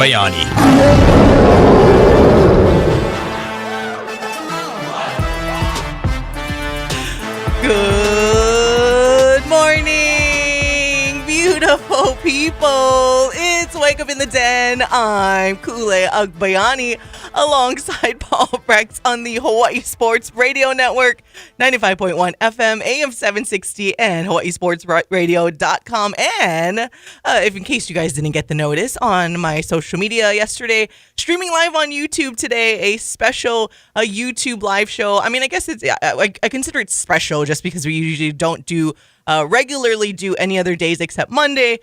Agbayani. Good morning, beautiful people. It's Wake Up in the Den. I'm Kule Agbayani alongside Paul Brecht on the Hawaii Sports Radio Network, 95.1 FM, AM 760, and hawaiisportsradio.com. And if in case you guys didn't get the notice, on my social media yesterday, streaming live on YouTube today, a special YouTube live show. I mean, I guess it's I consider it special just because we usually don't do regularly do any other days except Monday.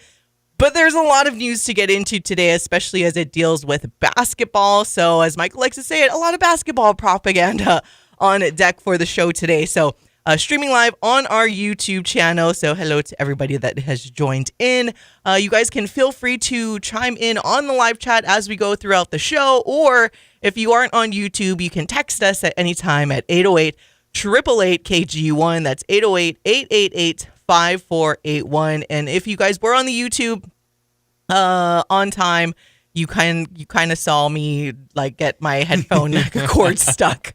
But there's a lot of news to get into today, especially as it deals with basketball. So as Michael likes to say it, a lot of basketball propaganda on deck for the show today. So streaming live on our YouTube channel. So hello to everybody that has joined in. You guys can feel free to chime in on the live chat as we go throughout the show. Or if you aren't on YouTube, you can text us at any time at 808-888-KGU1. That's 808-888-5481. And if you guys were on the YouTube on time, you kind of saw me like get my headphone cord stuck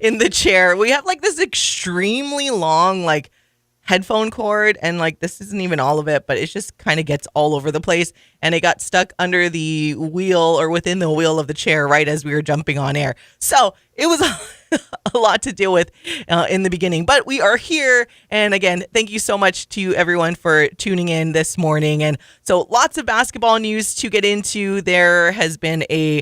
in the chair. We have like this extremely long like headphone cord, and like this isn't even all of it, but it just kind of gets all over the place, and it got stuck under the wheel or within the wheel of the chair right as we were jumping on air. So it was a lot to deal with in the beginning, but we are here. And again, thank you so much to everyone for tuning in this morning. And so lots of basketball news to get into. There has been a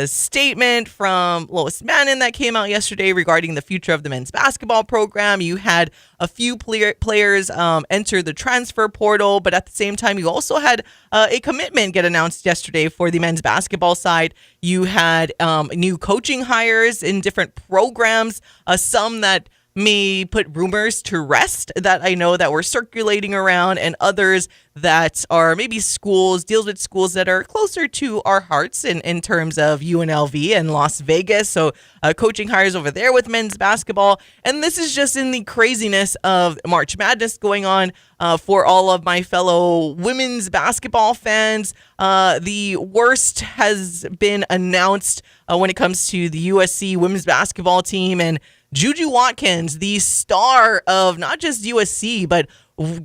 statement from Lois Mannon that came out yesterday regarding the future of the men's basketball program. You had a few players enter the transfer portal, but at the same time, you also had a commitment get announced yesterday for the men's basketball side. You had new coaching hires in different programs, some that may put rumors to rest that I know that were circulating around, and others that are maybe deals with schools that are closer to our hearts in terms of UNLV and Las Vegas. So coaching hires over there with men's basketball. And this is just in the craziness of March Madness going on for all of my fellow women's basketball fans. The worst has been announced when it comes to the USC women's basketball team, and Juju Watkins, the star of not just USC, but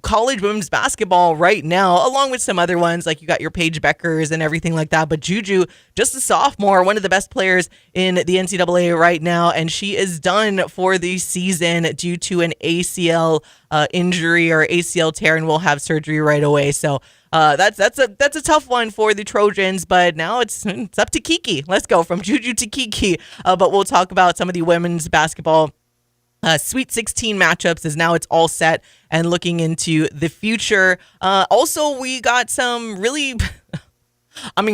college women's basketball right now, along with some other ones, like you got your Paige Beckers and everything like that. But Juju, just a sophomore, one of the best players in the NCAA right now, and she is done for the season due to an ACL injury or ACL tear, and will have surgery right away. So that's a tough one for the Trojans, but now it's up to Kiki. Let's go from Juju to Kiki. But we'll talk about some of the women's basketball Sweet 16 matchups as now it's all set and looking into the future. Also, we got some really,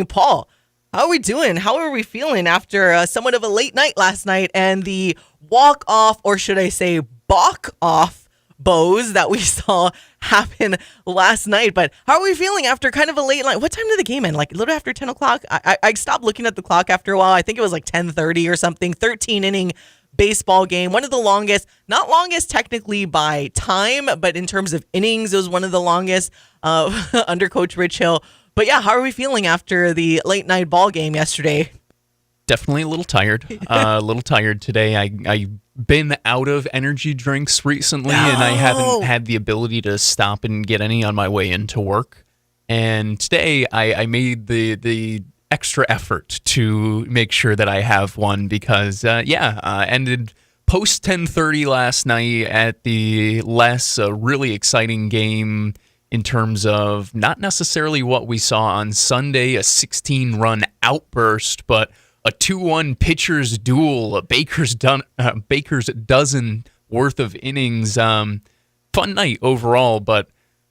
Paul, how are we doing? How are we feeling after somewhat of a late night last night and the walk off, or should I say balk off bows that we saw happen last night? But how are we feeling after kind of a late night? What time did the game end? Like a little after 10 o'clock? I stopped looking at the clock after a while. I think it was like 10:30 or something. 13 inning baseball game, one of the longest, not longest technically by time, but in terms of innings, it was one of the longest under Coach Rich Hill. But yeah, how are we feeling after the late night ball game yesterday? Definitely a little tired. A little tired today. I've been out of energy drinks recently, and I haven't had the ability to stop and get any on my way into work. And today I made the extra effort to make sure that I have one because, ended post 10:30 last night at the less really exciting game in terms of not necessarily what we saw on Sunday, a 16-run outburst, but a 2-1 pitcher's duel, a baker's dozen worth of innings. Fun night overall, but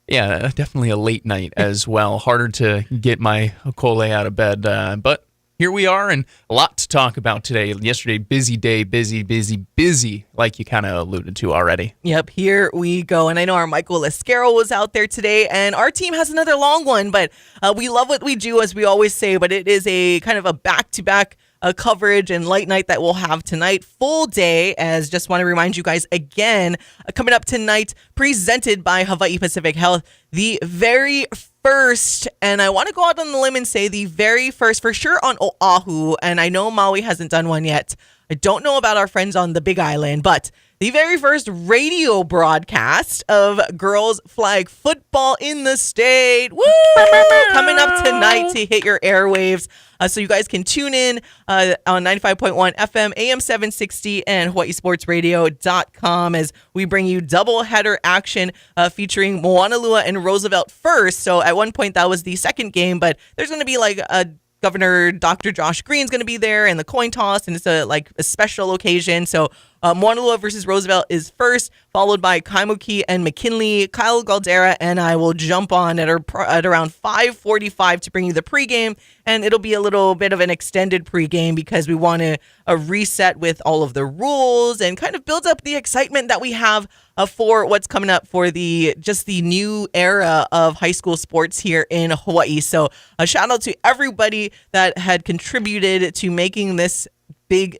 yeah, definitely a late night as well. Harder to get my Okole out of bed, but here we are, and a lot to talk about today. Yesterday, busy day, busy, like you kind of alluded to already. Yep, here we go. And I know our Michael Lascaro was out there today, and our team has another long one, but we love what we do, as we always say, but it is a kind of a back-to-back coverage and light night that we'll have tonight. Full day, as just want to remind you guys again, coming up tonight, presented by Hawaii Pacific Health, the very first, and I want to go out on the limb and say the very first, for sure on Oahu, and I know Maui hasn't done one yet. I don't know about our friends on the Big Island, but the very first radio broadcast of girls flag football in the state. Woo! Coming up tonight to hit your airwaves. So you guys can tune in on 95.1 FM, AM 760, and hawaiisportsradio.com as we bring you doubleheader action featuring Moanalua and Roosevelt first. So at one point that was the second game, but there's going to be like a Governor Dr. Josh Green's going to be there and the coin toss, and it's a special occasion. So Moanalua versus Roosevelt is first, followed by Kaimuki and McKinley. Kyle Galdera and I will jump on at around 5:45 to bring you the pregame, and it'll be a little bit of an extended pregame because we want to reset with all of the rules and kind of build up the excitement that we have for what's coming up for the new era of high school sports here in Hawaii. So a shout out to everybody that had contributed to making this big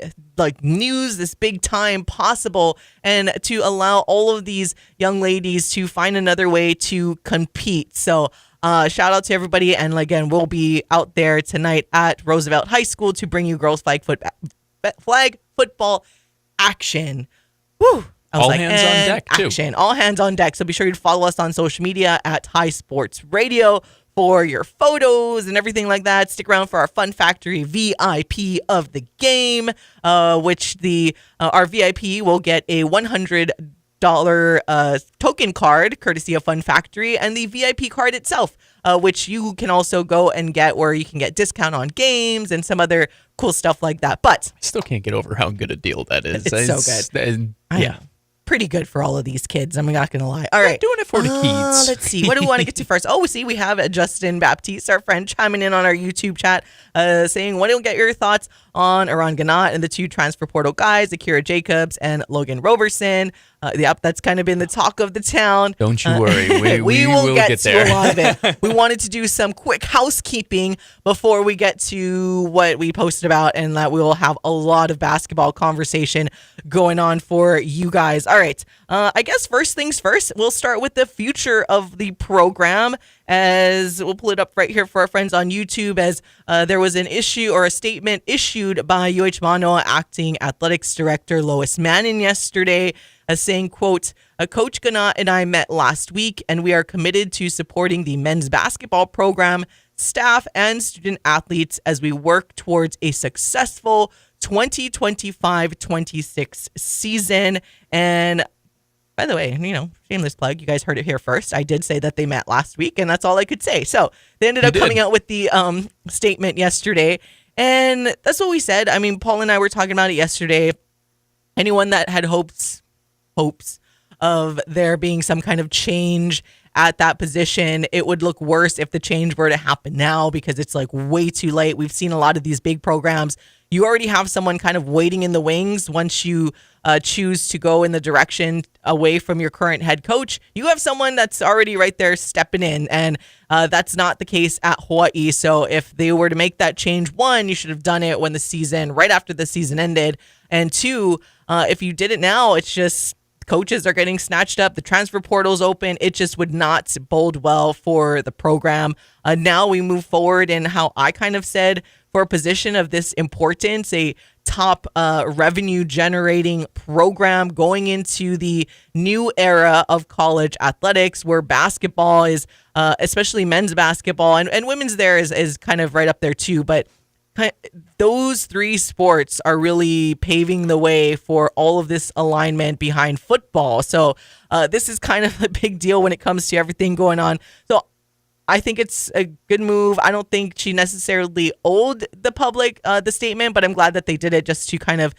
news, this big time possible, and to allow all of these young ladies to find another way to compete. So shout out to everybody, and again, we'll be out there tonight at Roosevelt High School to bring you girls flag football action. Woo! All hands on deck, too. All hands on deck. So be sure to follow us on social media at High Sports Radio for your photos and everything like that. Stick around for our Fun Factory VIP of the game, which our VIP will get a $100 token card courtesy of Fun Factory, and the VIP card itself, which you can also go and get, where you can get discount on games and some other cool stuff like that. But I still can't get over how good a deal that is. It's so good. Yeah. Pretty good for all of these kids. I'm not going to lie. All right. Doing it for the kids. Let's see. What do we want to get to first? Oh, see, we have Justin Baptiste, our friend, chiming in on our YouTube chat, saying, "Why don't get your thoughts on Eran Ganot and the two transfer portal guys, Akira Jacobs and Logan Robeson?" Yep, that's kind of been the talk of the town. Don't you worry. We will get there. To a lot of it. We wanted to do some quick housekeeping before we get to what we posted about, and that we will have a lot of basketball conversation going on for you guys. All right. I guess first things first, we'll start with the future of the program, as we'll pull it up right here for our friends on YouTube, as there was an issue or a statement issued by UH Manoa Acting Athletics Director Lois Manning yesterday, as saying, quote, "Coach Ganot and I met last week, and we are committed to supporting the men's basketball program, staff, and student athletes as we work towards a successful 2025-26 season." And by the way, shameless plug, you guys heard it here first. I did say that they met last week, and that's all I could say. So they ended up coming out with the statement yesterday, and that's what we said. I mean, Paul and I were talking about it yesterday. Anyone that had hopes of there being some kind of change at that position, it would look worse if the change were to happen now, because it's way too late. We've seen a lot of these big programs. You already have someone kind of waiting in the wings once you choose to go in the direction away from your current head coach. You have someone that's already right there stepping in, and that's not the case at Hawaii. So if they were to make that change, one, you should have done it right after the season ended. And two, if you did it now, it's just coaches are getting snatched up. The transfer portal's open. It just would not bode well for the program. Now we move forward in how I kind of said, for a position of this importance, a top revenue generating program going into the new era of college athletics, where basketball is, especially men's basketball and women's there is kind of right up there too. But those three sports are really paving the way for all of this alignment behind football. So this is kind of a big deal when it comes to everything going on. So I think it's a good move. I don't think she necessarily owed the public the statement, but I'm glad that they did it just to kind of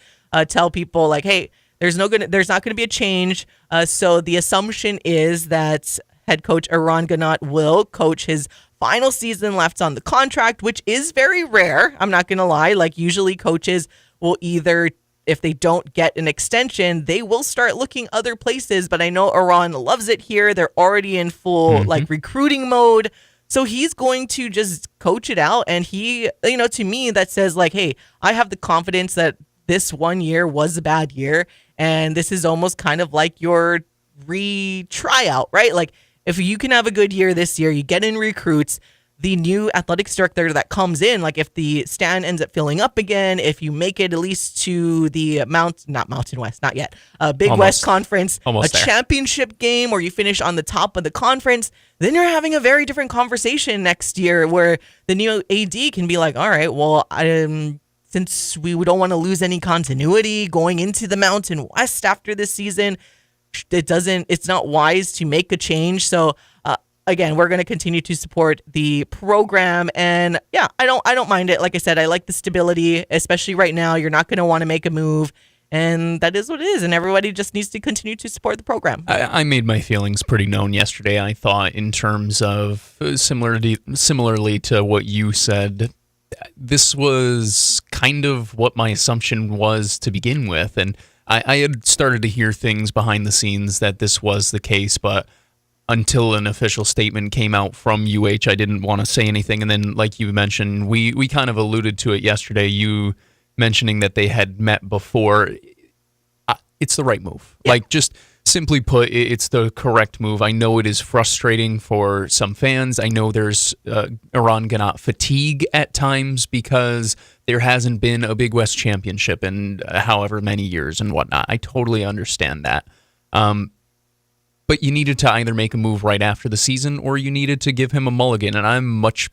tell people hey, there's not going to be a change. So the assumption is that head coach Eran Ganot will coach his final season left on the contract, which is very rare. I'm not going to lie. Usually coaches will either, if they don't get an extension, they will start looking other places. But I know Eran loves it here. They're already in full recruiting mode. So he's going to just coach it out. And he, to me, that says like, hey, I have the confidence that this 1 year was a bad year. And this is almost kind of like your re-tryout, right? Like if you can have a good year this year, you get in recruits, the new athletics director that comes in, like if the stand ends up filling up again, if you make it at least to the not Mountain West, not yet, Big West Conference, Almost there. Championship game, or you finish on the top of the conference, then you're having a very different conversation next year where the new AD can be like, all right, well, since we don't want to lose any continuity going into the Mountain West after this season, it's not wise to make a change. So, again, we're going to continue to support the program, and yeah, I don't mind it. Like I said, I like the stability, especially right now. You're not going to want to make a move, and that is what it is. And everybody just needs to continue to support the program. I made my feelings pretty known yesterday. I thought in terms of similarly to what you said, this was kind of what my assumption was to begin with, and I had started to hear things behind the scenes that this was the case, but until an official statement came out from UH, I didn't want to say anything. And then, like you mentioned, we kind of alluded to it yesterday, you mentioning that they had met before. It's the right move. Yeah. Like, just simply put, it's the correct move. I know it is frustrating for some fans. I know there's Eran Ganot fatigue at times because there hasn't been a Big West championship in however many years and whatnot. I totally understand that. But you needed to either make a move right after the season or you needed to give him a mulligan. And I'm much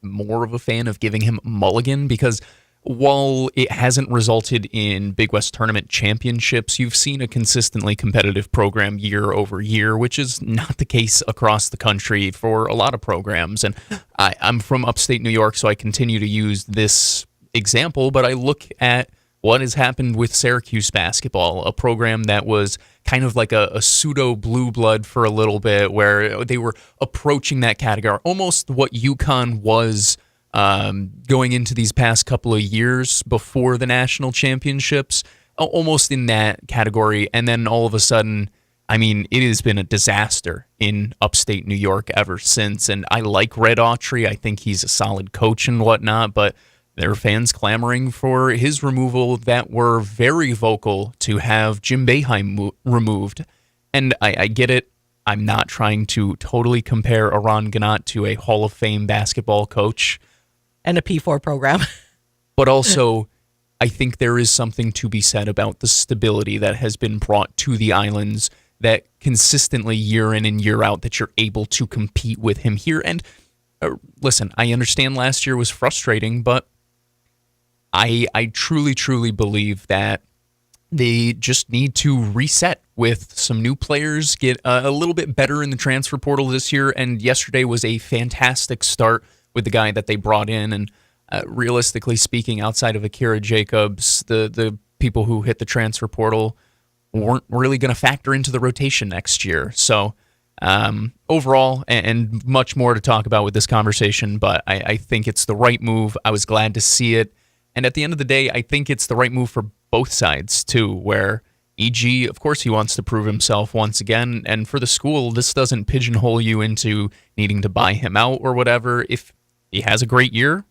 more of a fan of giving him a mulligan because while it hasn't resulted in Big West tournament championships, you've seen a consistently competitive program year over year, which is not the case across the country for a lot of programs. And I'm from upstate New York, so I continue to use this example, but I look at what has happened with Syracuse basketball, a program that was kind of like a pseudo blue blood for a little bit, where they were approaching that category, almost what UConn was going into these past couple of years before the national championships, almost in that category. And then all of a sudden, I mean, it has been a disaster in upstate New York ever since. And I like Red Autry. I think he's a solid coach and whatnot, but there are fans clamoring for his removal that were very vocal to have Jim Boeheim removed. And I get it. I'm not trying to totally compare Eran Ganot to a Hall of Fame basketball coach. And a P4 program. But also, I think there is something to be said about the stability that has been brought to the islands, that consistently year in and year out that you're able to compete with him here. And listen, I understand last year was frustrating, but I truly, truly believe that they just need to reset with some new players, get a little bit better in the transfer portal this year. And yesterday was a fantastic start with the guy that they brought in. And realistically speaking, outside of Akira Jacobs, the people who hit the transfer portal weren't really going to factor into the rotation next year. So overall, and much more to talk about with this conversation, but I think it's the right move. I was glad to see it. And at the end of the day, I think it's the right move for both sides, too, where EG, of course, he wants to prove himself once again. And for the school, this doesn't pigeonhole you into needing to buy him out or whatever. If he has a great year,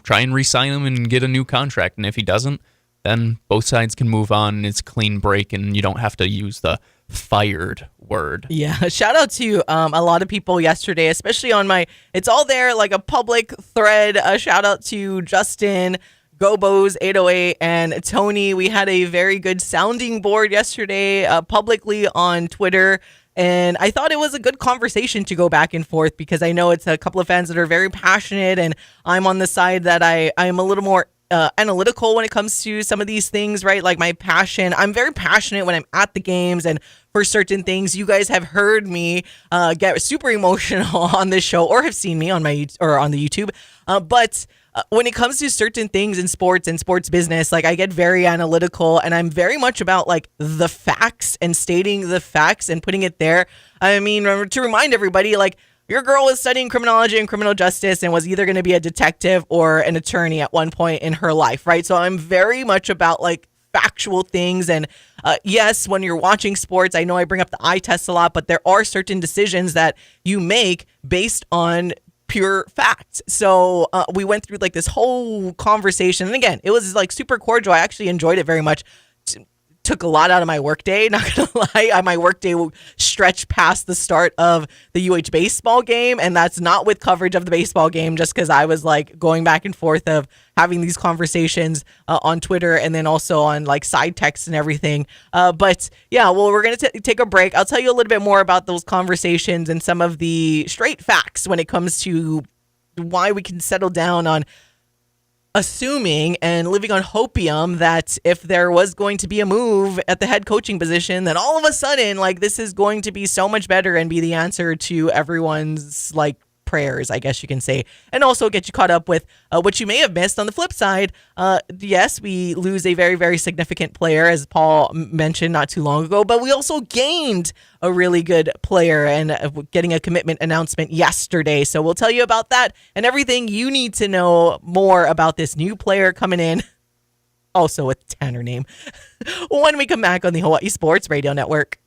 try and re-sign him and get a new contract. And if he doesn't, then both sides can move on and it's a clean break and you don't have to use the fired word. Yeah, shout out to a lot of people yesterday, especially on it's all there, like a public thread. Shout out to Justin, Gobos 808, and Tony. We had a very good sounding board yesterday publicly on Twitter. And I thought it was a good conversation to go back and forth because I know it's a couple of fans that are very passionate, and I'm on the side that I'm a little more analytical when it comes to some of these things, right? Like my passion, I'm very passionate when I'm at the games and for certain things. You guys have heard me get super emotional on this show or have seen me on my on the YouTube. But when it comes to certain things in sports and sports business, like I get very analytical and I'm very much about like the facts and stating the facts and putting it there. I mean, to remind everybody, like your girl was studying criminology and criminal justice and was either going to be a detective or an attorney at one point in her life, right? So I'm very much about like factual things. And yes, when you're watching sports, I know I bring up the eye test a lot, but there are certain decisions that you make based on pure fact. So we went through like this whole conversation. And again, it was like super cordial. I actually enjoyed it very much. Took a lot out of my workday, not gonna lie. My workday will stretch past the start of the UH baseball game, and that's not with coverage of the baseball game, just because I was like going back and forth of having these conversations on Twitter and then also on like side texts and everything. But yeah, well, we're gonna take a break. I'll tell you a little bit more about those conversations and some of the straight facts when it comes to why we can settle down on assuming and living on hopium that if there was going to be a move at the head coaching position, then all of a sudden, like, this is going to be so much better and be the answer to everyone's like prayers, I guess you can say, and also get you caught up with what you may have missed on the flip side. Yes, we lose a very, very significant player, as Paul mentioned not too long ago, but we also gained a really good player and getting a commitment announcement yesterday. So we'll tell you about that and everything you need to know more about this new player coming in, also with Tanner name, when we come back on the Hawaii Sports Radio Network.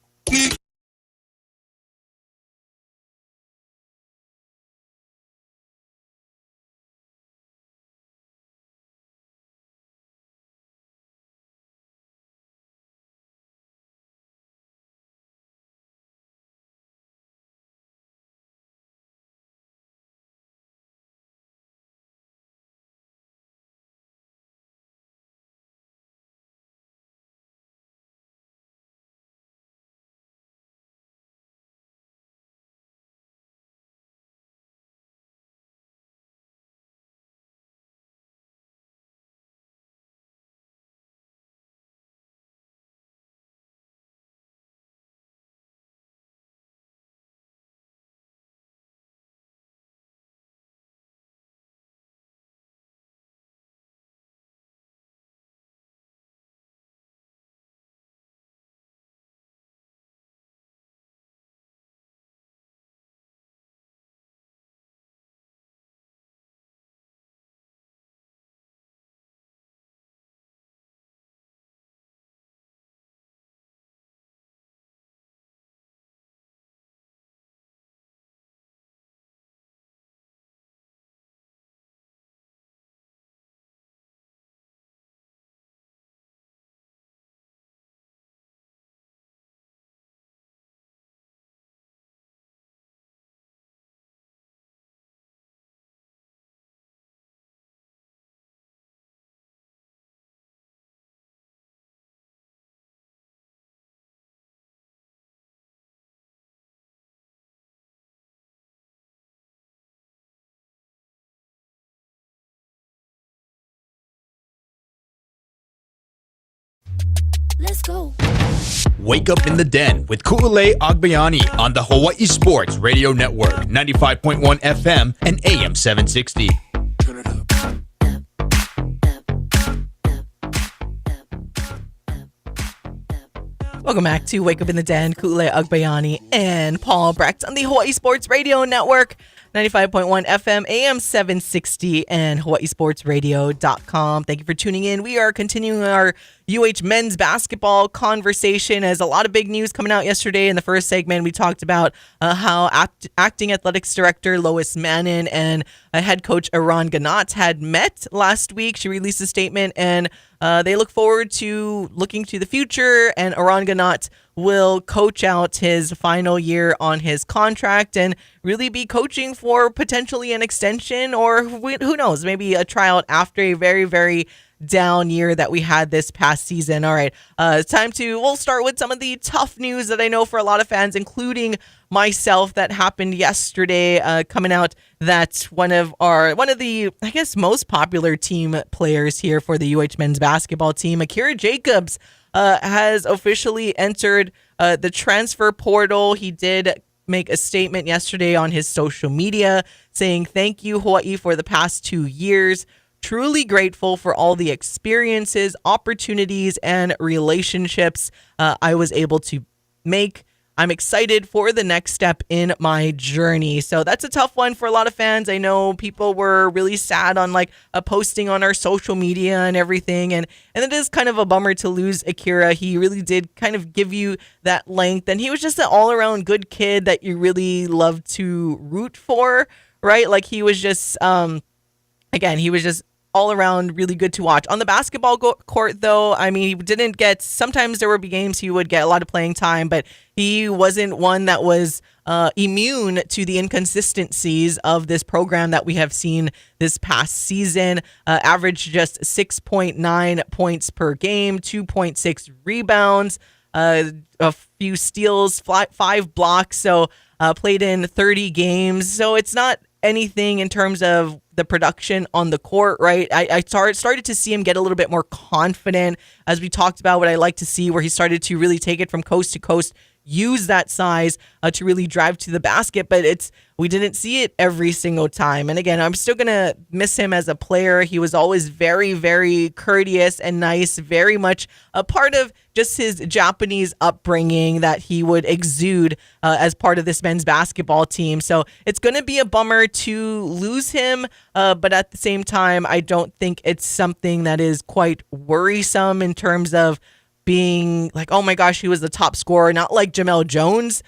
Let's go. Wake up in the den with Ku'ulei Agbayani on the Hawaii Sports Radio Network, 95.1 FM and AM 760. Turn it up. Welcome back to Wake Up in the Den, Ku'ulei Agbayani and Paul Brecht on the Hawaii Sports Radio Network, 95.1 FM, AM 760, and hawaiisportsradio.com. Thank you for tuning in. We are continuing our UH men's basketball conversation, as a lot of big news coming out yesterday. In the first segment, we talked about how acting athletics director Lois Mannon and head coach Eran Ganot had met last week. She released a statement, and they look forward to looking to the future, and Eran Ganot will coach out his final year on his contract and really be coaching for potentially an extension, or who knows, maybe a tryout after a very, very down year that we had this past season. All right, it's time we'll start with some of the tough news that I know for a lot of fans, including myself, that happened yesterday, coming out that one of the, I guess, most popular team players here for the UH men's basketball team, Akira Jacobs, has officially entered the transfer portal. He did make a statement yesterday on his social media saying, "Thank you, Hawaii, for the past 2 years. Truly grateful for all the experiences, opportunities, and relationships I was able to make. I'm excited for the next step in my journey." So that's a tough one for a lot of fans. I know people were really sad on like a posting on our social media and everything. And it is kind of a bummer to lose Akira. He really did kind of give you that length. And he was just an all around good kid that you really love to root for, right? Like he was just, again, he was just all around really good to watch. On the basketball court, though, I mean, he didn't get, sometimes there would be games he would get a lot of playing time, but he wasn't one that was immune to the inconsistencies of this program that we have seen this past season. Averaged just 6.9 points per game, 2.6 rebounds, a few steals, 5 blocks. So played in 30 games. So it's not anything in terms of the production on the court, right? I started to see him get a little bit more confident, as we talked about, what I like to see, where he started to really take it from coast to coast, use that size to really drive to the basket, but we didn't see it every single time. And again, I'm still going to miss him as a player. He was always very, very courteous and nice, very much a part of just his Japanese upbringing that he would exude as part of this men's basketball team. So it's going to be a bummer to lose him, but at the same time, I don't think it's something that is quite worrisome in terms of being like, oh my gosh, he was the top scorer, not like Jamel Jones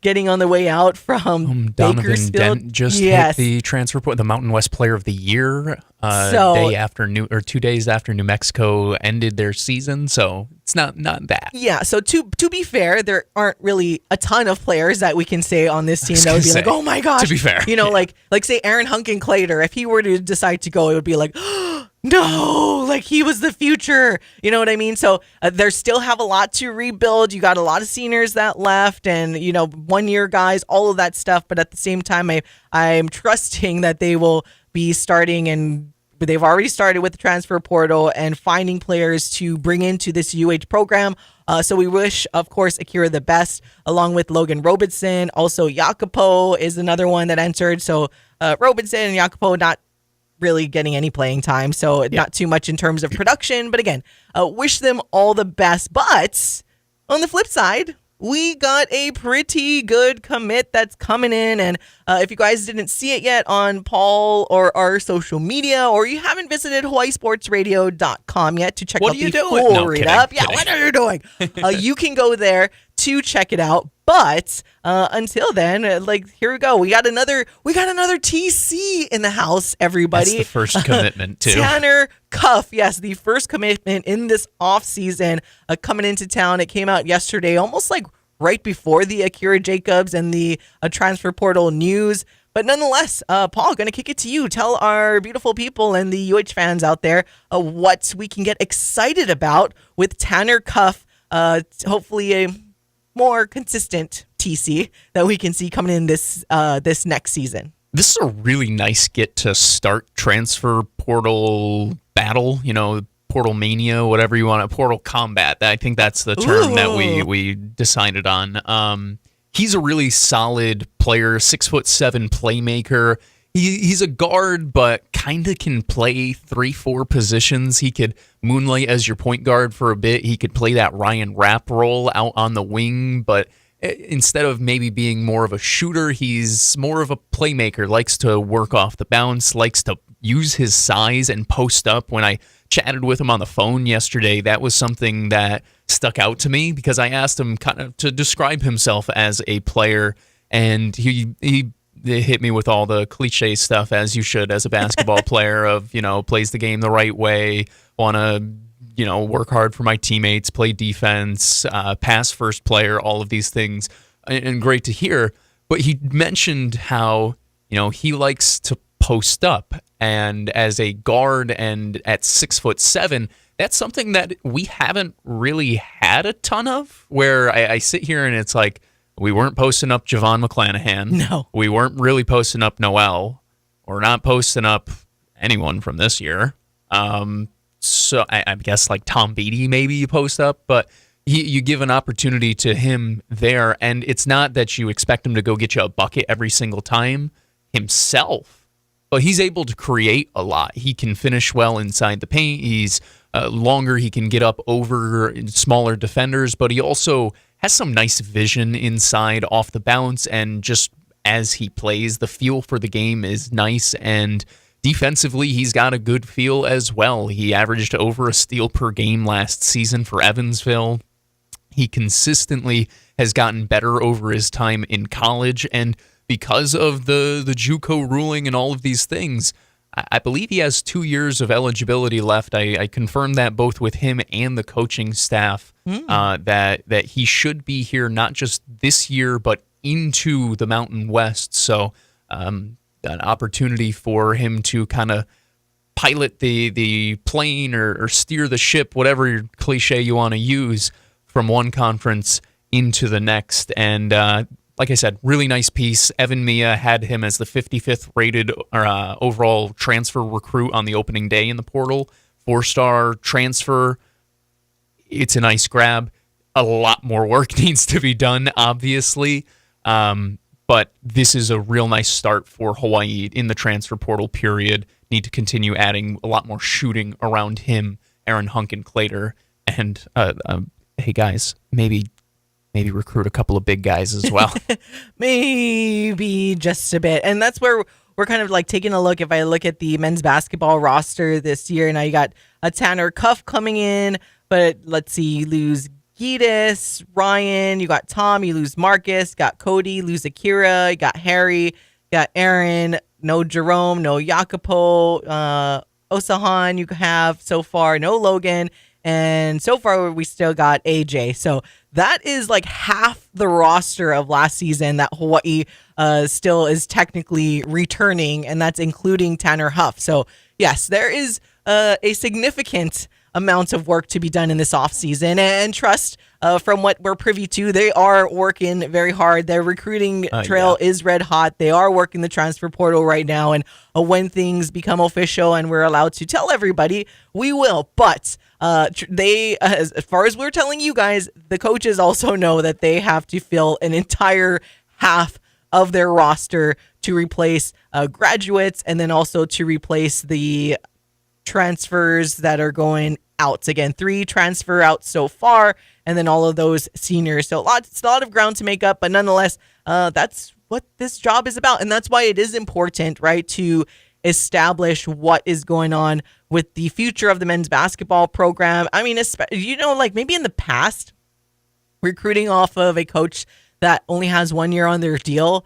getting on the way out from Donovan Bakersfield. Dent just hit the transfer point, the Mountain West Player of the Year, day after 2 days after New Mexico ended their season. So it's not that. Yeah. So to be fair, there aren't really a ton of players that we can say on this team that would be like, oh my gosh. To be fair, like say Aaron Hunkin-Clater, if he were to decide to go, it would be like, no, like he was the future. You know what I mean? So they still have a lot to rebuild. You got a lot of seniors that left and, 1-year guys, all of that stuff. But at the same time, I'm trusting that they will be starting, and they've already started with the transfer portal and finding players to bring into this UH program. So we wish, of course, Akira the best, along with Logan Robeson. Also, Jacopo is another one that entered. So Robeson and Jacopo not really getting any playing time, so not too much in terms of production, but again, wish them all the best. But on the flip side, we got a pretty good commit that's coming in, and if you guys didn't see it yet on Paul or our social media, or you haven't visited hawaiisportsradio.com yet to check out the full read-up, what are you doing? You can go there to check it out. But until then, here we go. We got another TC in the house, everybody. That's the first commitment, too. Tanner Cuff, yes, the first commitment in this off season coming into town. It came out yesterday, almost like right before the Akira Jacobs and the transfer portal news. But nonetheless, Paul, going to kick it to you. Tell our beautiful people and the UH fans out there what we can get excited about with Tanner Cuff. Hopefully a more consistent TC that we can see coming in this next season. This is a really nice get to start transfer portal battle, portal mania, whatever you want, portal combat. I think that's the term that we decided on. He's a really solid player, 6'7" playmaker. He's a guard, but kind of can play 3-4 positions. He could moonlight as your point guard for a bit. He could play that Ryan Rapp role out on the wing, but instead of maybe being more of a shooter, he's more of a playmaker, likes to work off the bounce, likes to use his size and post up. When I chatted with him on the phone yesterday, that was something that stuck out to me because I asked him kind of to describe himself as a player, and he hit me with all the cliche stuff, as you should as a basketball player, of, plays the game the right way, want to, work hard for my teammates, play defense, pass first player, all of these things, and great to hear. But he mentioned how, he likes to post up, and as a guard and at 6'7", that's something that we haven't really had a ton of, where I sit here and it's like, we weren't posting up Javon McClanahan. No. We weren't really posting up Noel. We're not posting up anyone from this year. So I guess like Tom Beatty maybe you post up, but you give an opportunity to him there, and it's not that you expect him to go get you a bucket every single time himself, but he's able to create a lot. He can finish well inside the paint. He's longer. He can get up over smaller defenders, but he also has some nice vision inside off the bounce, and just as he plays, the feel for the game is nice, and defensively, he's got a good feel as well. He averaged over a steal per game last season for Evansville. He consistently has gotten better over his time in college, and because of the JUCO ruling and all of these things, I believe he has 2 years of eligibility left. I confirmed that both with him and the coaching staff, that he should be here not just this year, but into the Mountain West. So an opportunity for him to kind of pilot the plane or steer the ship, whatever cliche you want to use, from one conference into the next. And like I said, really nice piece. Evan Mia had him as the 55th rated overall transfer recruit on the opening day in the portal. 4-star transfer. It's a nice grab. A lot more work needs to be done, obviously. But this is a real nice start for Hawaii in the transfer portal period. Need to continue adding a lot more shooting around him, Aaron Hunkenclater. And hey, guys, maybe recruit a couple of big guys as well. Maybe just a bit. And that's where we're kind of like taking a look. If I look at the men's basketball roster this year, now you got a Tanner Cuff coming in, but let's see, you lose Giedis, Ryan, you got Tom, you lose Marcus, got Cody, lose Akira, you got Harry, got Aaron, no Jerome, no Jacopo, Osahan you have so far, no Logan. And so far, we still got AJ. So that is like half the roster of last season that Hawaii still is technically returning, and that's including Tanner Huff. So, yes, there is a significant amount of work to be done in this offseason. And trust, from what we're privy to, they are working very hard. Their recruiting trail is red hot. They are working the transfer portal right now. And when things become official and we're allowed to tell everybody, we will. But they, as far as we're telling you guys, the coaches also know that they have to fill an entire half of their roster to replace graduates, and then also to replace the transfers that are going out. Again, 3 transfer out so far, and then all of those seniors. So it's a lot of ground to make up, but nonetheless, that's what this job is about. And that's why it is important, right, to establish what is going on with the future of the men's basketball program. I mean, like maybe in the past, recruiting off of a coach that only has 1 year on their deal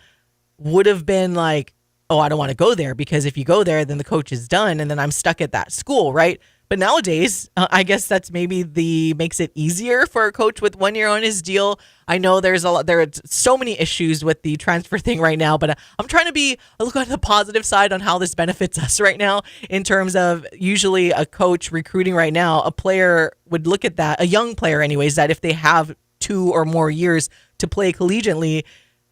would have been like, oh, I don't want to go there, because if you go there, then the coach is done and then I'm stuck at that school, right? But nowadays, I guess that's maybe makes it easier for a coach with 1 year on his deal. I know there are so many issues with the transfer thing right now, but I'm trying to look on the positive side on how this benefits us right now, in terms of usually a coach recruiting right now, a player would look at that, a young player anyways, that if they have 2 or more years to play collegiately,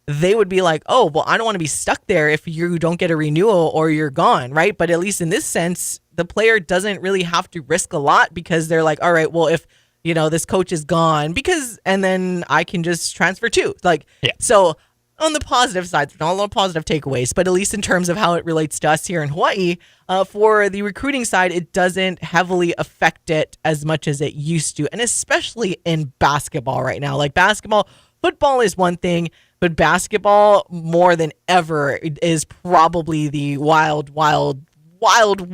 they would be like, oh, well, I don't want to be stuck there if you don't get a renewal or you're gone, right? But at least in this sense, the player doesn't really have to risk a lot, because they're like, all right, well, if, this coach is gone, and then I can just transfer too. So on the positive side, not a lot of positive takeaways, but at least in terms of how it relates to us here in Hawaii, for the recruiting side, it doesn't heavily affect it as much as it used to. And especially in basketball right now, like football is one thing, but basketball more than ever is probably the wild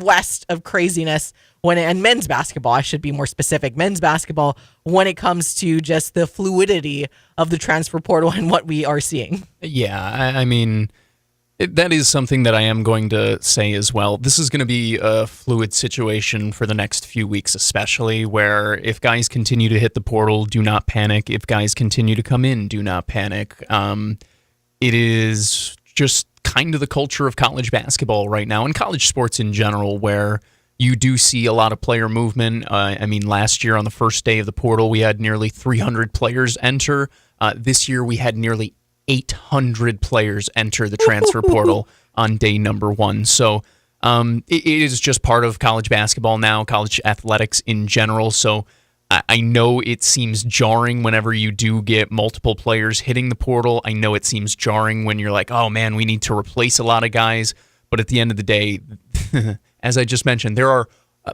west of craziness and men's basketball, I should be more specific, men's basketball, when it comes to just the fluidity of the transfer portal and what we are seeing. Yeah, I mean, that is something that I am going to say as well. This is going to be a fluid situation for the next few weeks, especially, where if guys continue to hit the portal, do not panic. If guys continue to come in, do not panic. It is just kind of the culture of college basketball right now, and college sports in general, where you do see a lot of player movement. I mean, last year on the first day of the portal, we had nearly 300 players enter. This year, we had nearly 800 players enter the transfer portal on day number 1. So it is just part of college basketball now, college athletics in general. So I know it seems jarring whenever you do get multiple players hitting the portal. I know it seems jarring when you're like, oh man, we need to replace a lot of guys. But at the end of the day, as I just mentioned, there are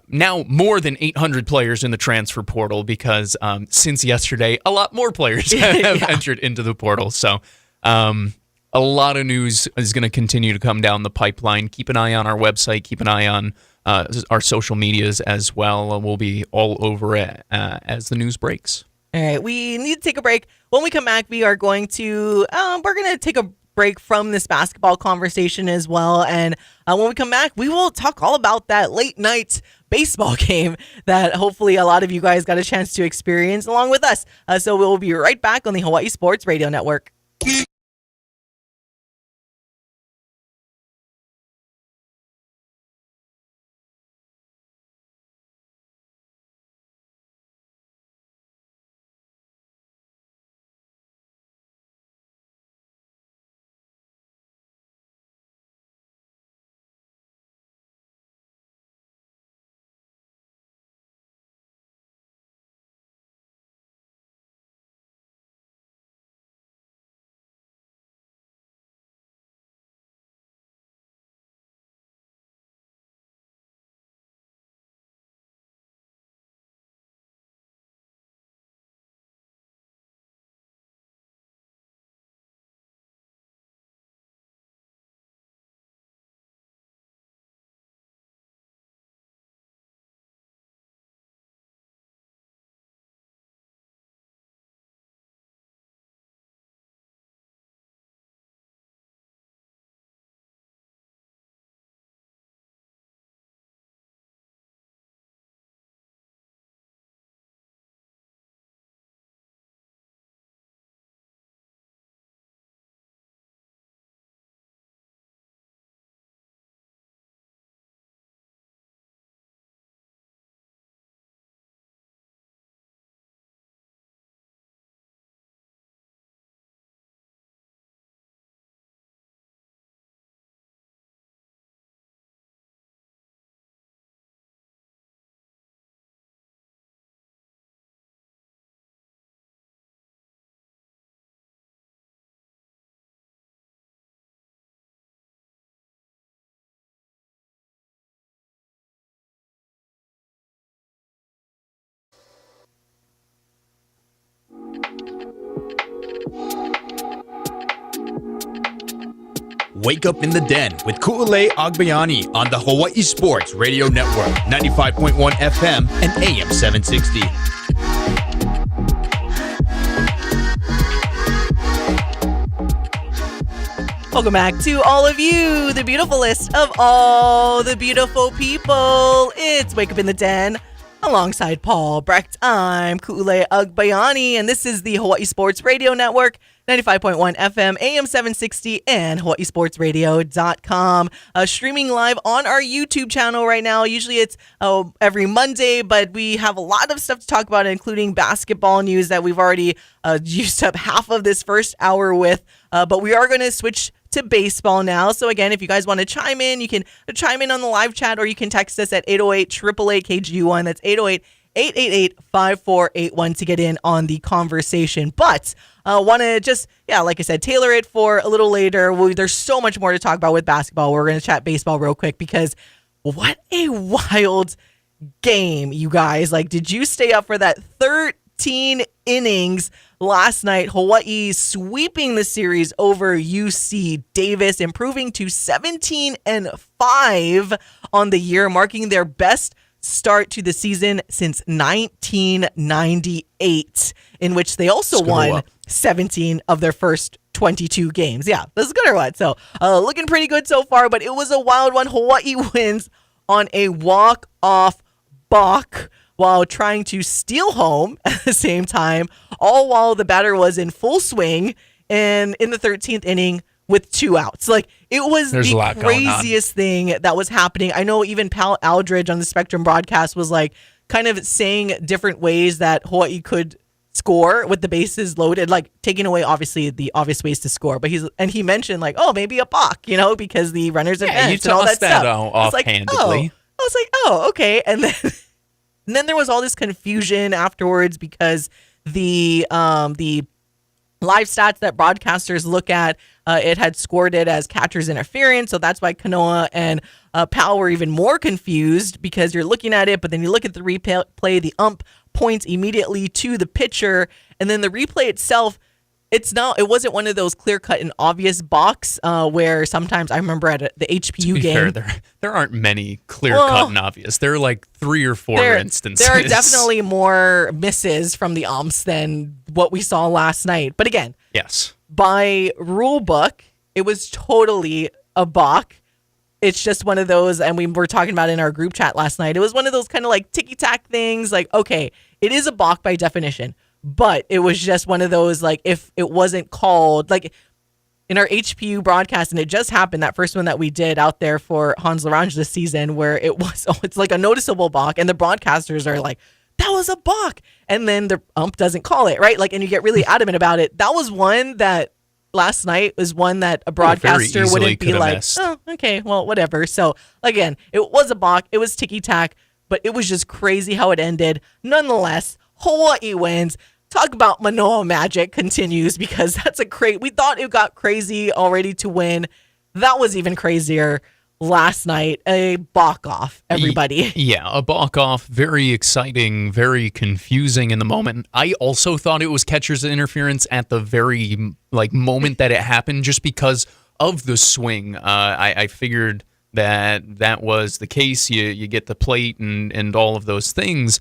now more than 800 players in the transfer portal, because since yesterday, a lot more players have entered into the portal. So a lot of news is going to continue to come down the pipeline. Keep an eye on our website. Keep an eye on our social medias as well. We'll be all over it as the news breaks. All right, we need to take a break. When we come back, we are going to take a break from this basketball conversation as well. And when we come back, we will talk all about that late night baseball game that hopefully a lot of you guys got a chance to experience along with us. So we'll be right back on the Hawai'i Sports Radio Network. Wake up in the den with Ku'ulei Agbayani on the Hawai'i Sports Radio Network, 95.1 FM and AM 760. Welcome back to all of you, the beautifulest of all the beautiful people. It's Wake Up in the Den alongside Paul Brecht. I'm Ku'ulei Agbayani, and this is the Hawai'i Sports Radio Network, 95.1 FM, AM 760, and hawaiisportsradio.com. Streaming live on our YouTube channel right now. Usually it's every Monday, but we have a lot of stuff to talk about, including basketball news that we've already used up half of this first hour with. But we are going to switch to baseball now. So again, if you guys want to chime in, you can chime in on the live chat, or you can text us at 808-888-KGU1. That's 808-888-5481 to get in on the conversation. But want to just, like I said, tailor it for a little later. There's so much more to talk about with basketball. We're going to chat baseball real quick because what a wild game, you guys. Like, did you stay up for that 13 innings last night? Hawaii sweeping the series over UC Davis, improving to 17-5 on the year, marking their best start to the season since 1998, in which they also won 17 of their first 22 games. Yeah, this is good or what? So looking pretty good so far, but it was a wild one. Hawaii wins on a walk-off balk while trying to steal home at the same time, all while the batter was in full swing and in the 13th inning with 2 outs. Like, it was the craziest thing that was happening. I know even Pal Aldridge on the Spectrum broadcast was like kind of saying different ways that Hawaii could score with the bases loaded, like taking away obviously the obvious ways to score. But he mentioned like, oh, maybe a balk, because the runners are fenced and all that stuff. Offhandedly. I was like, oh, okay. And then there was all this confusion afterwards because the live stats that broadcasters look at, it had scored it as catcher's interference. So that's why Kanoa and Powell were even more confused, because you're looking at it, but then you look at the replay, the ump points immediately to the pitcher, and then the replay itself, it wasn't one of those clear-cut and obvious balks where sometimes I remember at the HPU game. Fair, there aren't many clear-cut and obvious. There are like 3 or 4 instances. There are definitely more misses from the umps than what we saw last night. But again, yes, by rule book, It was totally a balk. It's just one of those, and we were talking about it in our group chat last night. It was one of those kind of like ticky-tack things. Like, okay, it is a balk by definition, but it was just one of those, like, if it wasn't called, like in our HPU broadcast, and it just happened, that first one that we did out there for Hans Larange this season, where it was, it's like a noticeable balk, and the broadcasters are like, that was a balk, and then the ump doesn't call it, right? Like, and you get really adamant about it. That was one that last night was one that a broadcaster wouldn't be like, missed. Oh, okay, well, whatever. So again, it was a balk, it was ticky-tack, but it was just crazy how it ended. Nonetheless, Hawaii wins. Talk about Manoa magic continues, because that's we thought it got crazy already to win. That was even crazier last night. A balk off, everybody. Yeah, a balk off. Very exciting, very confusing in the moment. I also thought it was catcher's interference at the very moment that it happened, just because of the swing. I figured that was the case. You get the plate and all of those things.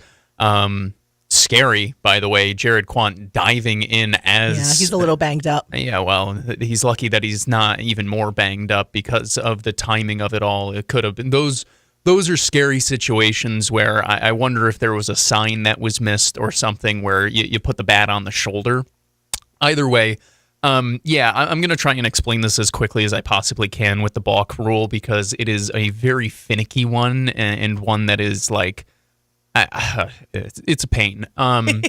Scary, by the way. Jared Quant diving in as... Yeah, he's a little banged up. Yeah, well, he's lucky that he's not even more banged up because of the timing of it all. It could have been... Those are scary situations where I wonder if there was a sign that was missed or something where you put the bat on the shoulder. Either way, I'm going to try and explain this as quickly as I possibly can with the balk rule, because it is a very finicky one and one that is like... it's a pain. I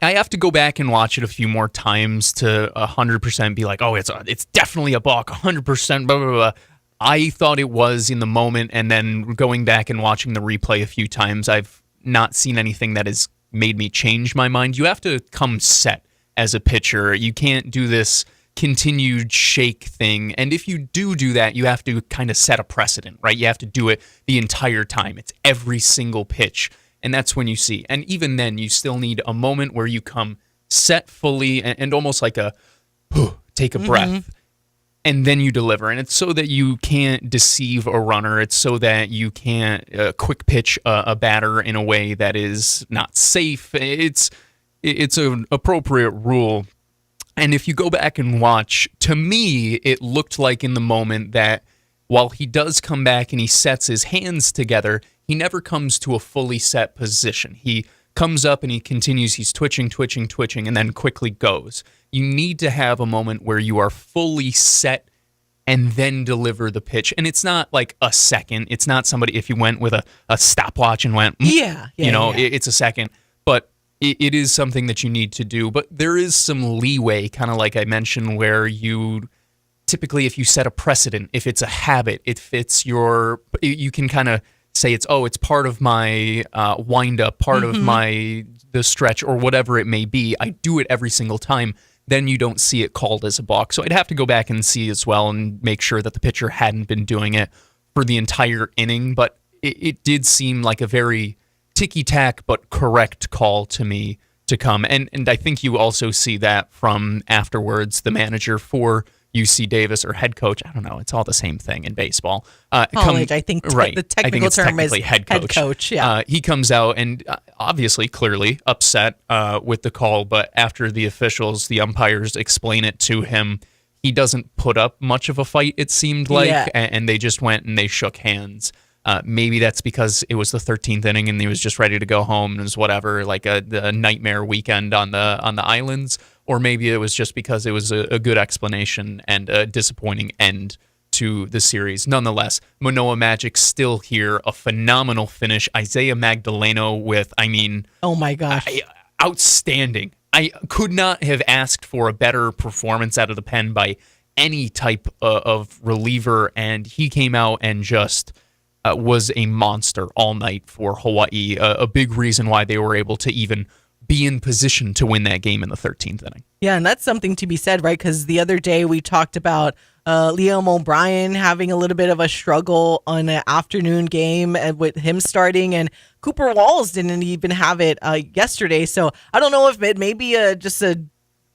have to go back and watch it a few more times to 100% be like, oh, it's definitely a balk, 100%, blah, blah, blah. I thought it was in the moment, and then going back and watching the replay a few times, I've not seen anything that has made me change my mind. You have to come set as a pitcher. You can't do this continued shake thing. And if you do that, you have to kind of set a precedent, right? You have to do it the entire time. It's every single pitch. And that's when you see. And even then, you still need a moment where you come set fully and almost like take a breath. And then you deliver. And it's so that you can't deceive a runner. It's so that you can't quick pitch a batter in a way that is not safe. It's an appropriate rule. And if you go back and watch, to me, it looked like in the moment that while he does come back and he sets his hands together, he never comes to a fully set position. He comes up and he continues, he's twitching, and then quickly goes. You need to have a moment where you are fully set and then deliver the pitch. And it's not like a second. It's not somebody, if you went with a stopwatch and went, it's a second. But it is something that you need to do, but there is some leeway, kind of like I mentioned, where you typically, if you set a precedent, if it's a habit, it fits you can kind of say it's part of my wind up, part of the stretch or whatever it may be. I do it every single time. Then you don't see it called as a balk. So I'd have to go back and see as well and make sure that the pitcher hadn't been doing it for the entire inning, but it did seem like a very ticky-tack but correct call to me to come. And I think you also see that from afterwards, the manager for UC Davis, or head coach, I don't know, it's all the same thing in baseball. College, I think the technical term is head coach. Yeah. He comes out and obviously, clearly upset with the call, but after the officials, the umpires explain it to him, he doesn't put up much of a fight, it seemed like, and they just went and they shook hands. Maybe that's because it was the 13th inning and he was just ready to go home and it was whatever, like a nightmare weekend on the islands, or maybe it was just because it was a good explanation and a disappointing end to the series. Nonetheless, Manoa Magic still here, a phenomenal finish. Isaiah Magdaleno with, oh my gosh, outstanding. I could not have asked for a better performance out of the pen by any type of reliever, and he came out and just was a monster all night for Hawaii. A big reason why they were able to even be in position to win that game in the 13th inning. Yeah, and that's something to be said, right? Because the other day we talked about Liam O'Brien having a little bit of a struggle on an afternoon game with him starting, and Cooper Walls didn't even have it yesterday. So I don't know if it may be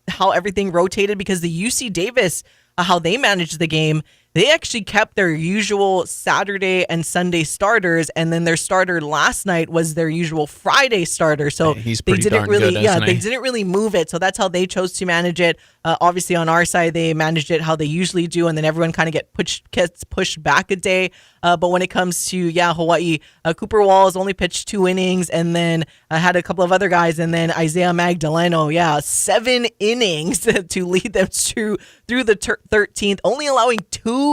how everything rotated, because the UC Davis, how they managed the game, they actually kept their usual Saturday and Sunday starters, and then their starter last night was their usual Friday starter. So He's they pretty didn't darn really, good, yeah, isn't they he? didn't really move it. So that's how they chose to manage it. Obviously, on our side, they managed it how they usually do, and then everyone kind of gets pushed back a day. But when it comes to Hawaii, Cooper Walls only pitched 2 innings, and then had a couple of other guys, and then Isaiah Magdaleno, 7 innings to lead them through the 13th, only allowing 2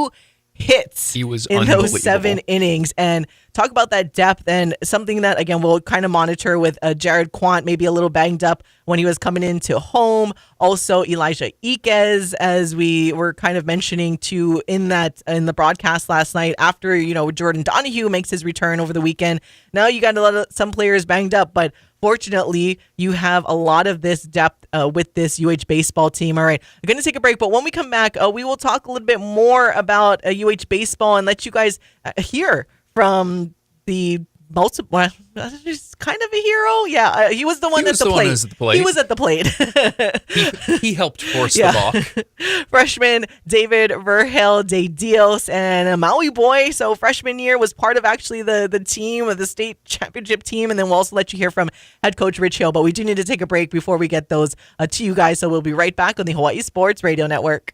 hits He was in unbelievable. those 7 innings. And talk about that depth, and something that, again, we'll kind of monitor with Jared Quant, maybe a little banged up when he was coming into home. Also, Elijah Iquez, as we were kind of mentioning too in the broadcast last night, after, Jordan Donahue makes his return over the weekend. Now you got some players banged up, but fortunately, you have a lot of this depth with this UH baseball team. All right, I'm going to take a break, but when we come back, we will talk a little bit more about UH baseball and let you guys hear from the multiple. He's kind of a hero. Yeah, he was the one at the plate. He was at the plate. He helped force the balk. Freshman David Verhel de Dios and a Maui boy. So freshman year was part of actually the team, of the state championship team. And then we'll also let you hear from head coach Rich Hill. But we do need to take a break before we get those to you guys. So we'll be right back on the Hawaii Sports Radio Network.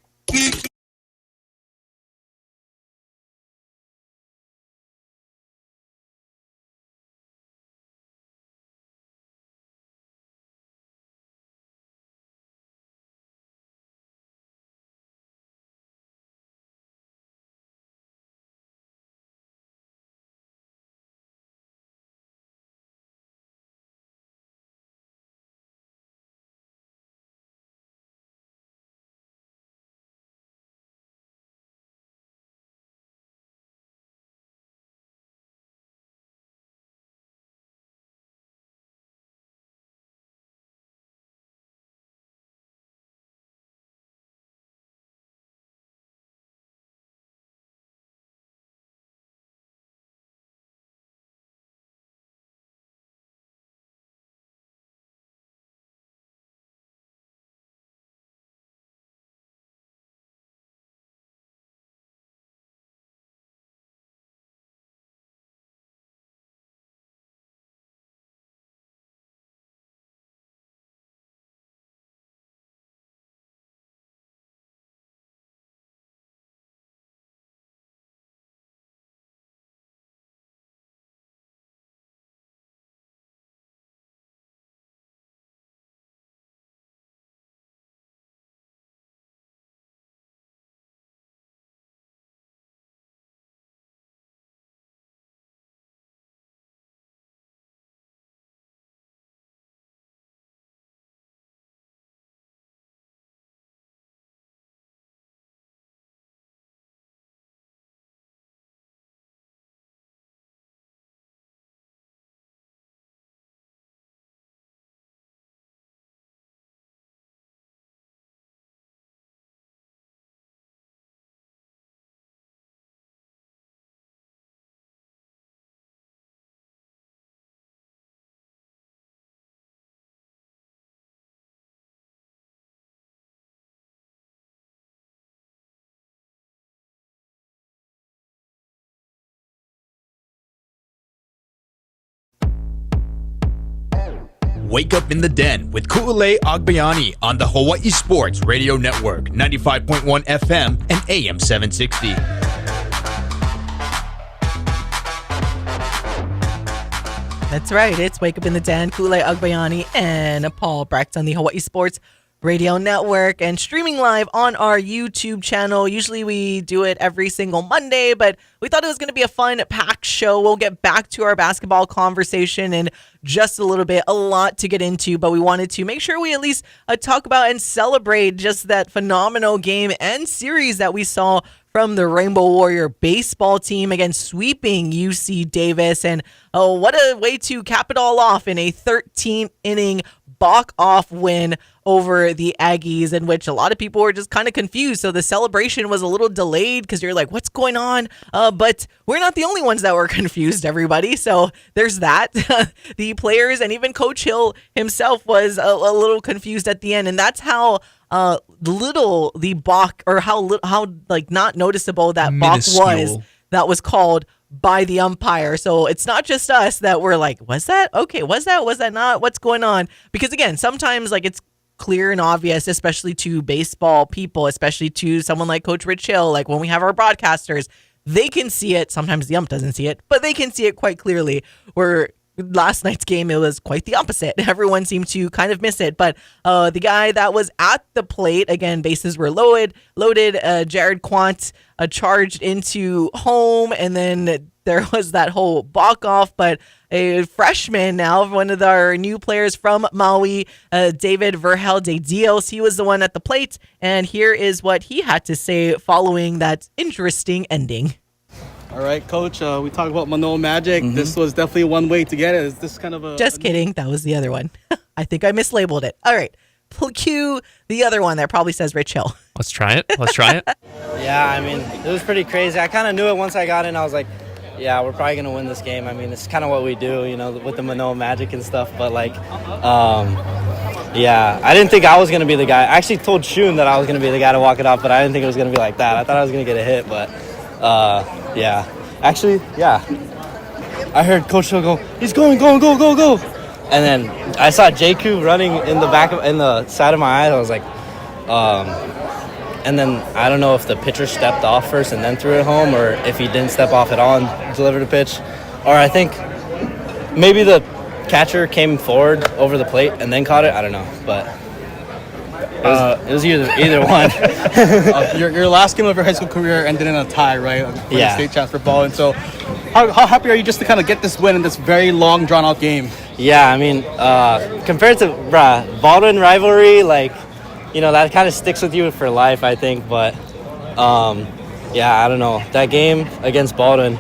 Wake up in the den with Ku'ulei Agbayani on the Hawaii Sports Radio Network, 95.1 FM and AM 760. That's right. It's Wake Up in the Den, Ku'ulei Agbayani and Paul Brecht on the Hawaii Sports Radio Network and streaming live on our YouTube channel. Usually we do it every single Monday, but we thought it was going to be a fun, packed show. We'll get back to our basketball conversation in just a little bit. A lot to get into, but we wanted to make sure we at least talk about and celebrate just that phenomenal game and series that we saw from the Rainbow Warrior baseball team, again sweeping UC Davis. And what a way to cap it all off in a 13-inning balk-off win over the Aggies, in which a lot of people were just kind of confused. So the celebration was a little delayed because you're like, what's going on? But we're not the only ones that were confused, everybody. So there's that. The players and even Coach Hill himself was a little confused at the end. And that's how little the balk, or how like not noticeable that balk was, that was called by the umpire. So it's not just us that were like, was that okay? Was that not? What's going on? Because again, sometimes like it's clear and obvious, especially to baseball people, especially to someone like Coach Rich Hill. Like when we have our broadcasters, they can see it. Sometimes the ump doesn't see it, but they can see it quite clearly. Where last night's game, it was quite the opposite. Everyone seemed to kind of miss it. But the guy that was at the plate, again, bases were loaded. Jared Quant charged into home, and then there was that whole balk off. But a freshman now, one of our new players from Maui, David Verhel de Dios, he was the one at the plate. And here is what he had to say following that interesting ending. All right, Coach, we talked about Manoa Magic. Mm-hmm. This was definitely one way to get it. Is this kind of a... Just kidding. That was the other one. I think I mislabeled it. All right. Cue the other one that probably says Rich Hill. Let's try it. Yeah, I mean, it was pretty crazy. I kind of knew it once I got in. I was like, yeah, we're probably going to win this game. I mean, it's kind of what we do, you know, with the Manoa Magic and stuff. But, like, yeah, I didn't think I was going to be the guy. I actually told Shun that I was going to be the guy to walk it off, but I didn't think it was going to be like that. I thought I was going to get a hit, but... yeah. Actually, yeah. I heard Coach Hill go, he's going, go. And then I saw Jacopo running in the side of my eye. I was like, and then I don't know if the pitcher stepped off first and then threw it home, or if he didn't step off at all and delivered a pitch. Or I think maybe the catcher came forward over the plate and then caught it. I don't know, but it was either one. Your last game of your high school career ended in a tie, right? For Yeah. the state champs for ball. And so how happy are you just to kind of get this win in this very long, drawn-out game? Yeah, I mean, compared to Baldwin rivalry, like, you know, that kind of sticks with you for life, I think. But, yeah, I don't know. That game against Baldwin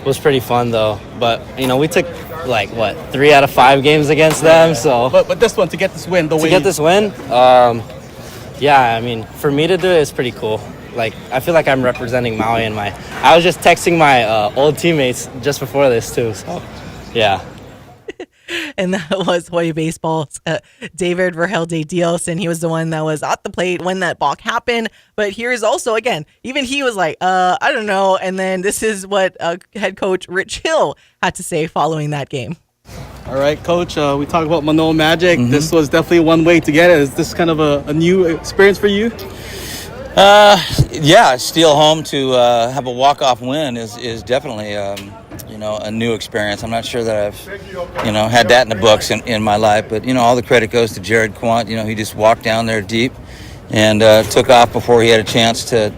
was pretty fun, though. But, you know, we took, 3 out of 5 games against them, so... But this one, to get this win, yeah, I mean, for me to do it is pretty cool. Like, I feel like I'm representing Maui in my... I was just texting my old teammates just before this, too, so, yeah. And that was Hawaii Baseball's David Verhel de Dios, and he was the one that was at the plate when that balk happened. But here's also, again, even he was like, I don't know. And then this is what head coach Rich Hill had to say following that game. All right, Coach, we talked about Manoa Magic. Mm-hmm. This was definitely one way to get it. Is this kind of a new experience for you? Yeah, steal home to have a walk-off win is definitely, a new experience. I'm not sure that I've, had that in the books in my life. But, all the credit goes to Jared Quant. He just walked down there deep and took off before he had a chance to,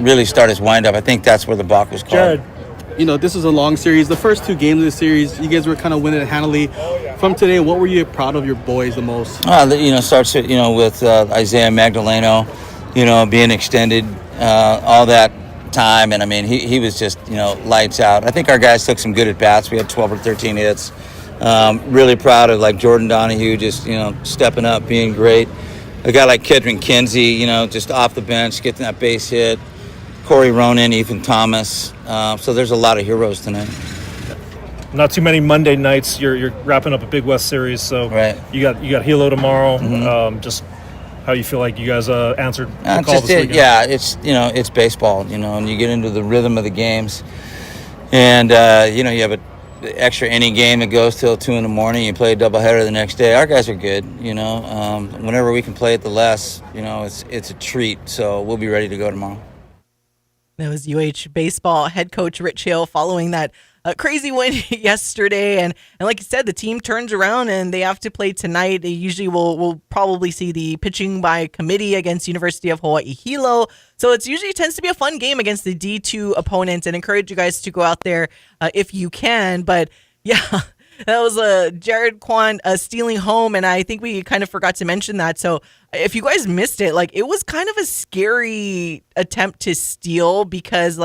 really start his windup. I think that's where the balk was called. Jared, this is a long series. The first 2 games of the series, you guys were kind of winning it handily. From today, what were you proud of your boys the most? Starts with Isaiah Magdaleno, being extended all that time, and I mean he was just lights out. I think our guys took some good at bats. We had 12 or 13 hits. Really proud of Jordan Donahue just stepping up, being great. A guy like Kedron Kinsey, just off the bench getting that base hit. Corey Ronan, Ethan Thomas. So there's a lot of heroes tonight. Not too many Monday nights. You're wrapping up a Big West series, so right. You got Hilo tomorrow. Mm-hmm. Just how you feel like you guys answered the call this weekend. Yeah, it's baseball, and you get into the rhythm of the games, and you have an extra inning game that goes till 2 a.m. You play a doubleheader the next day. Our guys are good, whenever we can play at the less, it's a treat. So we'll be ready to go tomorrow. That was UH Baseball head coach Rich Hill following that crazy win yesterday. And like you said, the team turns around and they have to play tonight. They usually will probably see the pitching by committee against University of Hawaii Hilo. So it usually tends to be a fun game against the D2 opponents, and encourage you guys to go out there if you can. But yeah, that was Jared Kwan stealing home, and I think we kind of forgot to mention that. So if you guys missed it, it was kind of a scary attempt to steal because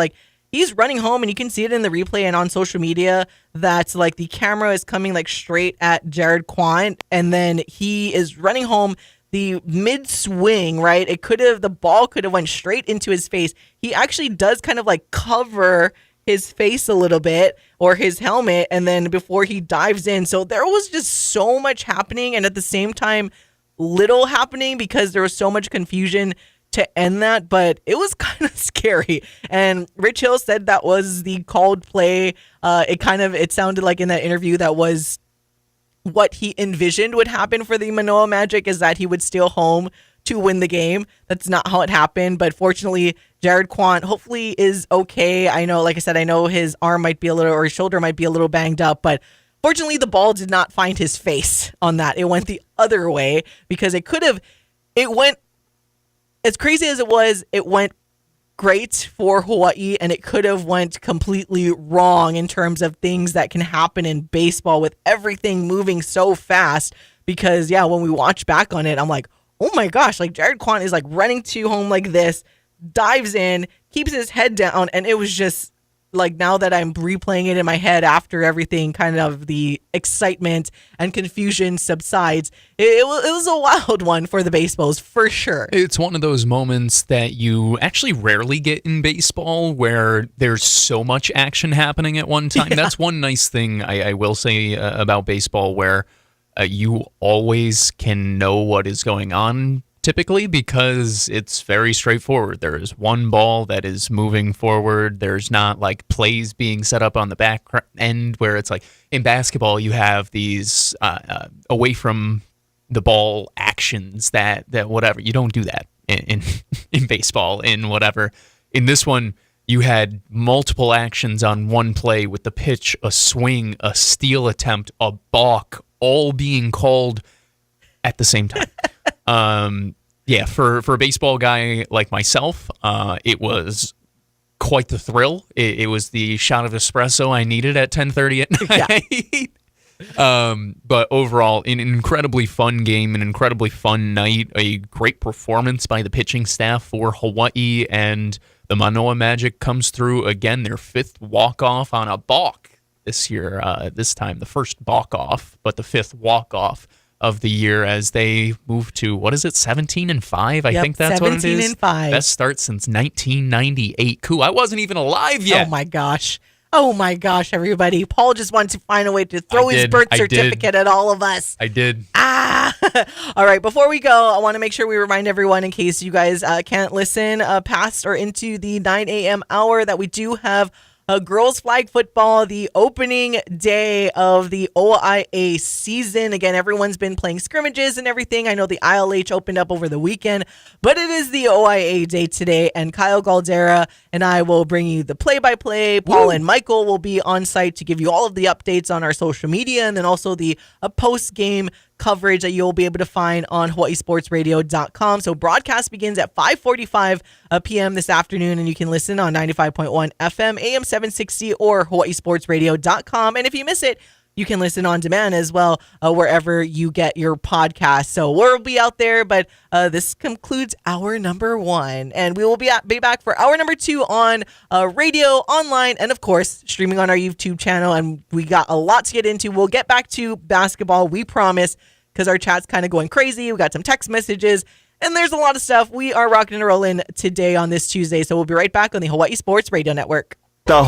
he's running home, and you can see it in the replay and on social media that like the camera is coming like straight at Jared Quan, and then he is running home. The mid swing, right? The ball could have went straight into his face. He actually does kind of like cover his face a little bit or his helmet, and then before he dives in. So there was just so much happening, and at the same time, little happening because there was so much confusion to end that, but it was kind of scary. And Rich Hill said that was the called play. It sounded like in that interview that was what he envisioned would happen for the Manoa Magic, is that he would steal home to win the game. That's not how it happened, but fortunately, Jared Quant hopefully is okay. I know, like I said, I know his arm might be or his shoulder might be a little banged up, but fortunately, the ball did not find his face on that. It went the other way because it went, as crazy as it went great for Hawaii, and it could have went completely wrong in terms of things that can happen in baseball with everything moving so fast. Because when we watch back on it, I'm like, oh my gosh, like Jared Quan is like running to home like this, dives in, keeps his head down, and it was just like, now that I'm replaying it in my head after everything, kind of the excitement and confusion subsides, it was a wild one for the baseballs, for sure. It's one of those moments that you actually rarely get in baseball where there's so much action happening at one time. Yeah. That's one nice thing I will say about baseball, where you always can know what is going on typically, because it's very straightforward. There is one ball that is moving forward. There's not like plays being set up on the back end where it's like in basketball you have these away from the ball actions that whatever. You don't do that in baseball, in whatever. In this one, you had multiple actions on one play with the pitch, a swing, a steal attempt, a balk, all being called at the same time. For a baseball guy like myself, it was quite the thrill. It was the shot of espresso I needed at 10:30 at night. But overall, an incredibly fun game, an incredibly fun night, a great performance by the pitching staff for Hawaii, and the Manoa Magic comes through again, their fifth walk-off on a balk this year. This time, the first balk-off, but the fifth walk-off of the year as they move to, 17-5? I think that's what it is. 17-5. Best start since 1998. Cool. I wasn't even alive yet. Oh my gosh, everybody. Paul just wanted to find a way to throw his birth certificate at all of us. I did. All right, before we go, I want to make sure we remind everyone, in case you guys can't listen past or into the 9 a.m. hour, that we do have girls flag football, the opening day of the OIA season. Again, everyone's been playing scrimmages and everything. I know the ILH opened up over the weekend, but it is the OIA day today, and Kyle Galdera and I will bring you the play-by-play. Paul and Michael will be on site to give you all of the updates on our social media, and then also the post-game coverage that you'll be able to find on hawaiisportsradio.com. So broadcast begins at 5:45 p.m. this afternoon, and you can listen on 95.1 FM, AM 760, or hawaiisportsradio.com. And if you miss it, you can listen on demand as well, wherever you get your podcast. So we'll be out there, but this concludes hour number one. And we will be back for hour number two on radio, online, and of course, streaming on our YouTube channel. And we got a lot to get into. We'll get back to basketball, we promise, because our chat's kind of going crazy. We got some text messages, and there's a lot of stuff. We are rocking and rolling today on this Tuesday. So we'll be right back on the Hawaii Sports Radio Network. The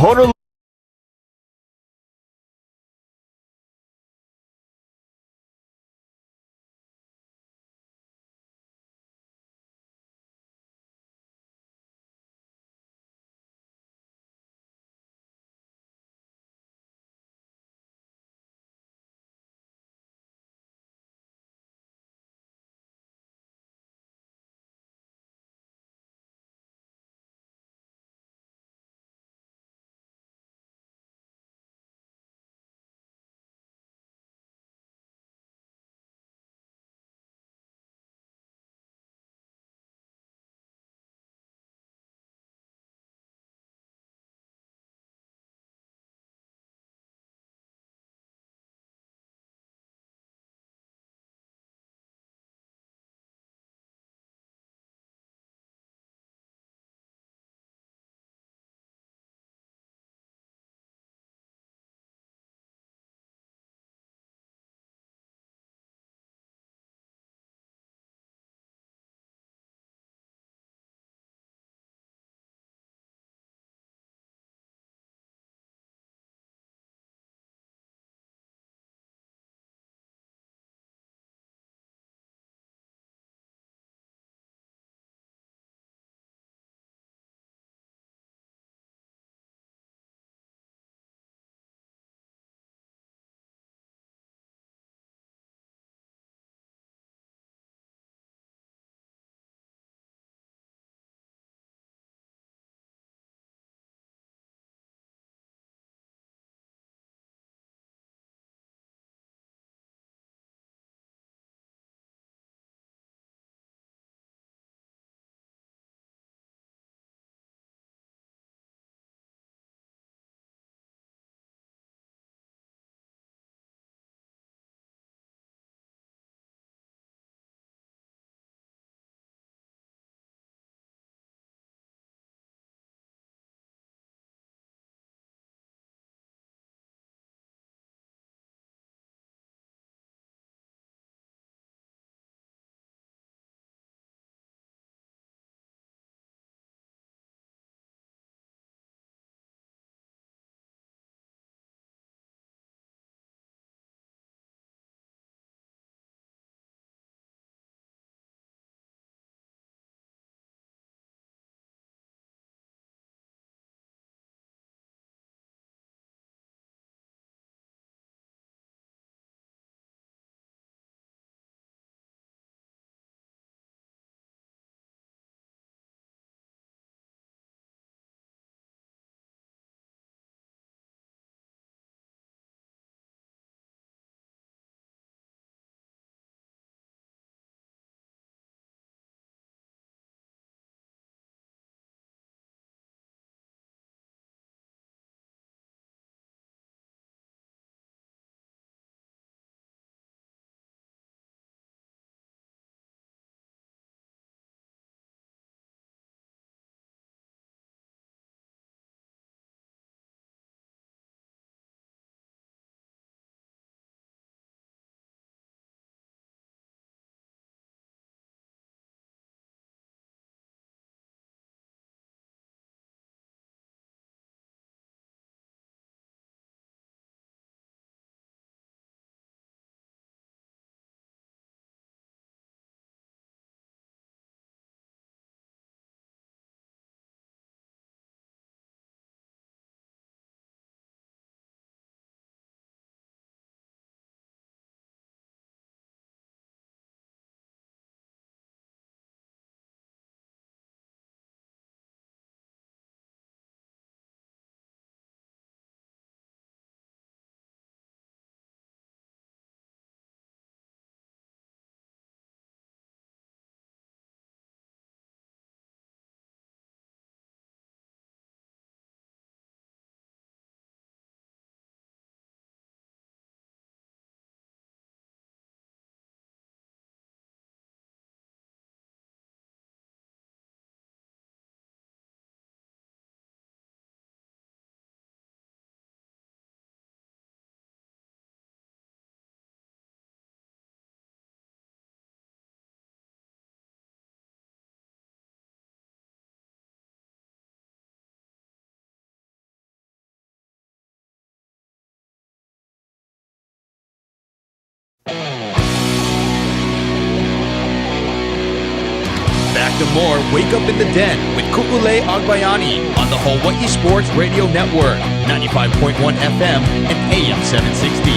to more Wake Up in the Den with Ku'ulei Agbayani on the Hawaii Sports Radio Network, 95.1 FM and AM 760.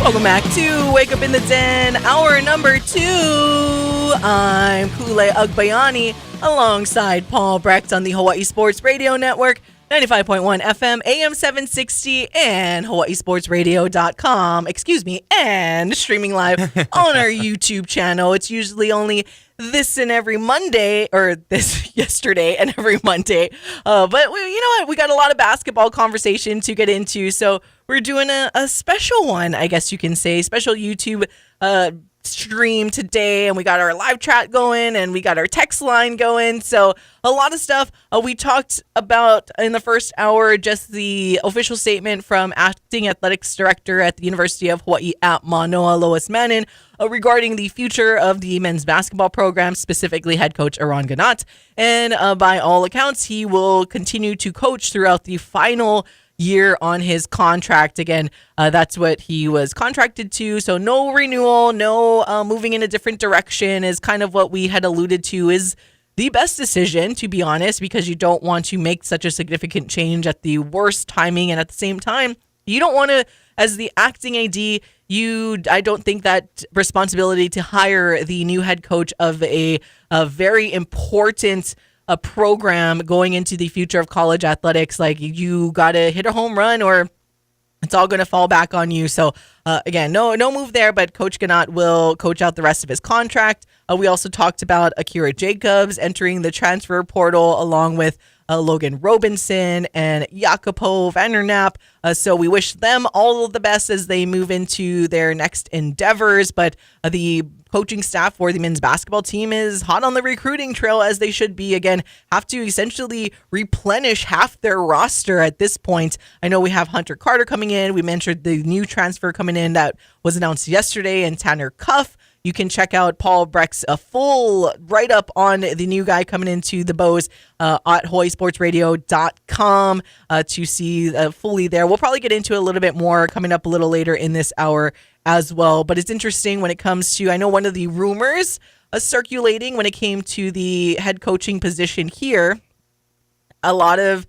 Welcome back to Wake Up in the Den, hour number 2. I'm Ku'ulei Agbayani alongside Paul Brecht on the Hawaii Sports Radio Network, 95.1 FM, AM 760, and hawaiisportsradio.com, and streaming live on our YouTube channel. It's usually only this and every Monday, or this yesterday and every Monday. But you know what? We got a lot of basketball conversation to get into, so we're doing a special one, I guess you can say, special YouTube stream today, and we got our live chat going and we got our text line going, so a lot of stuff. We talked about in the first hour just the official statement from acting athletics director at the University of Hawaii at Manoa, Lois Mannon, regarding the future of the men's basketball program, specifically head coach Eran Ganot, and by all accounts he will continue to coach throughout the final year on his contract. Again, that's what he was contracted to, so no renewal, no moving in a different direction is kind of what we had alluded to is the best decision, to be honest, because you don't want to make such a significant change at the worst timing, and at the same time you don't want to, as the acting AD, I don't think that responsibility to hire the new head coach of a very important program going into the future of college athletics, like you got to hit a home run or it's all going to fall back on you. So again, no move there, but Coach Ganot will coach out the rest of his contract. We also talked about Akira Jacobs entering the transfer portal along with Logan Robeson and Jacopo van der Knaap. So we wish them all of the best as they move into their next endeavors. But the coaching staff for the men's basketball team is hot on the recruiting trail, as they should be. Again, have to essentially replenish half their roster at this point. I know we have Hunter Carter coming in. We mentioned the new transfer coming in that was announced yesterday, and Tanner Cuff. You can check out Paul Brecht's full write-up on the new guy coming into the Bows at hawaiisportsradio.com to see fully there. We'll probably get into a little bit more coming up a little later in this hour as well. But it's interesting when it comes to, I know one of the rumors circulating when it came to the head coaching position here, a lot of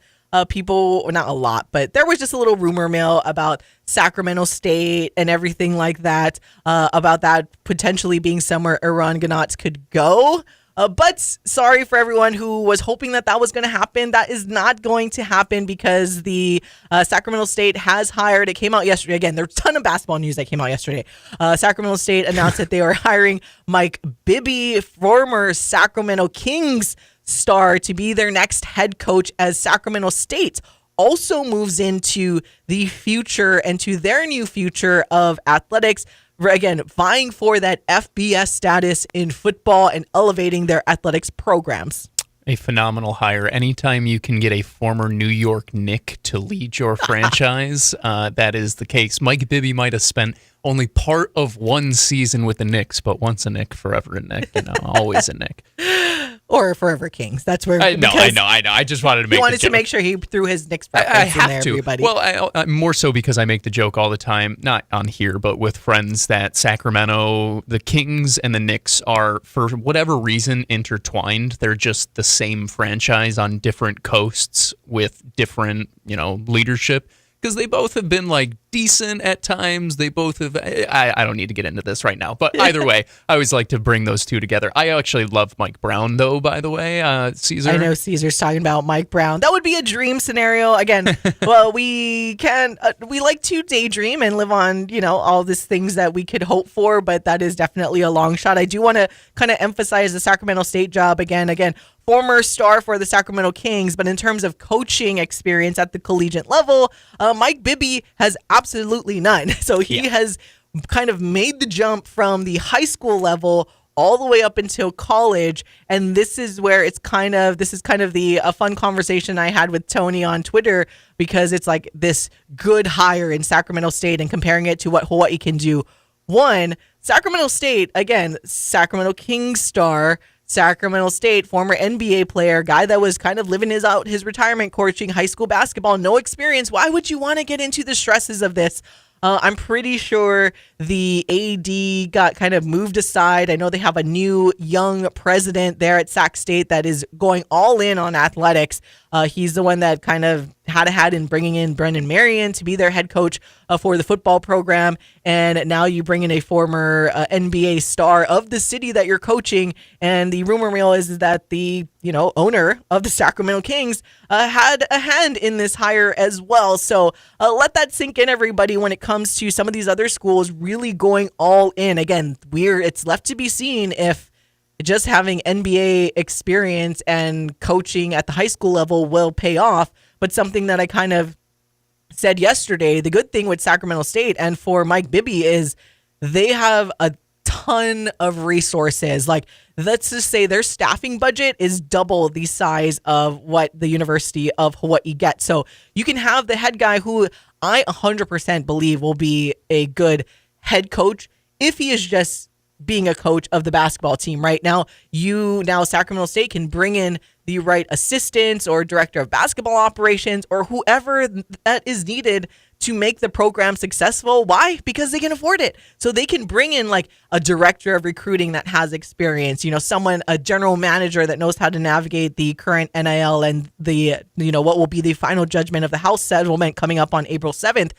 people, well, not a lot, but there was just a little rumor mill about Sacramento State and everything like that, about that potentially being somewhere Eran Ganot could go. But sorry for everyone who was hoping that was going to happen. That is not going to happen because the Sacramento State has hired. It came out yesterday. Again, there's a ton of basketball news that came out yesterday. Sacramento State announced that they are hiring Mike Bibby, former Sacramento Kings star, to be their next head coach, as Sacramento State also moves into the future and to their new future of athletics. Again, vying for that FBS status in football and elevating their athletics programs. A phenomenal hire. Anytime you can get a former New York Knick to lead your franchise, that is the case. Mike Bibby might have spent only part of one season with the Knicks, but once a Knick, forever a Knick. Always a Knick. Or Forever Kings. That's where I know. I just wanted to make. He wanted to make sure he threw his Knicks reference in there, everybody. Well, more so because I make the joke all the time, not on here, but with friends, that Sacramento, the Kings and the Knicks are, for whatever reason, intertwined. They're just the same franchise on different coasts with different, leadership. Because they both have been decent at times. They both have. I don't need to get into this right now, but either way, I always like to bring those two together. I actually love Mike Brown, though. By the way, Caesar. I know Caesar's talking about Mike Brown. That would be a dream scenario. Again, well, we like to daydream and live on all these things that we could hope for, but that is definitely a long shot. I do want to kind of emphasize the Sacramento State job again. Former star for the Sacramento Kings, but in terms of coaching experience at the collegiate level, Mike Bibby has absolutely none. So he has kind of made the jump from the high school level all the way up until college, and this is where a fun conversation I had with Tony on Twitter, because it's like this good hire in Sacramento State and comparing it to what Hawaii can do. One, Sacramento State, again, Sacramento Kings star, Sacramento State, former NBA player, guy that was kind of living his retirement coaching high school basketball, no experience. Why would you want to get into the stresses of this? I'm pretty sure the AD got kind of moved aside. I know they have a new young president there at Sac State that is going all in on athletics. He's the one that kind of had a hat in bringing in Brendan Marion to be their head coach for the football program. And now you bring in a former NBA star of the city that you're coaching. And the rumor mill is that the owner of the Sacramento Kings had a hand in this hire as well. So let that sink in, everybody, when it comes to some of these other schools really going all in. Again, it's left to be seen if just having NBA experience and coaching at the high school level will pay off. But something that I kind of said yesterday, the good thing with Sacramento State and for Mike Bibby is they have a ton of resources. Like, let's just say their staffing budget is double the size of what the University of Hawaii gets. So you can have the head guy who I 100% believe will be a good head coach if he is just being a coach of the basketball team. Right now, Sacramento State can bring in the right assistants or director of basketball operations or whoever that is needed to make the program successful. Why? Because they can afford it. So they can bring in like a director of recruiting that has experience, a general manager that knows how to navigate the current NIL and the, what will be the final judgment of the House settlement coming up on April 7th.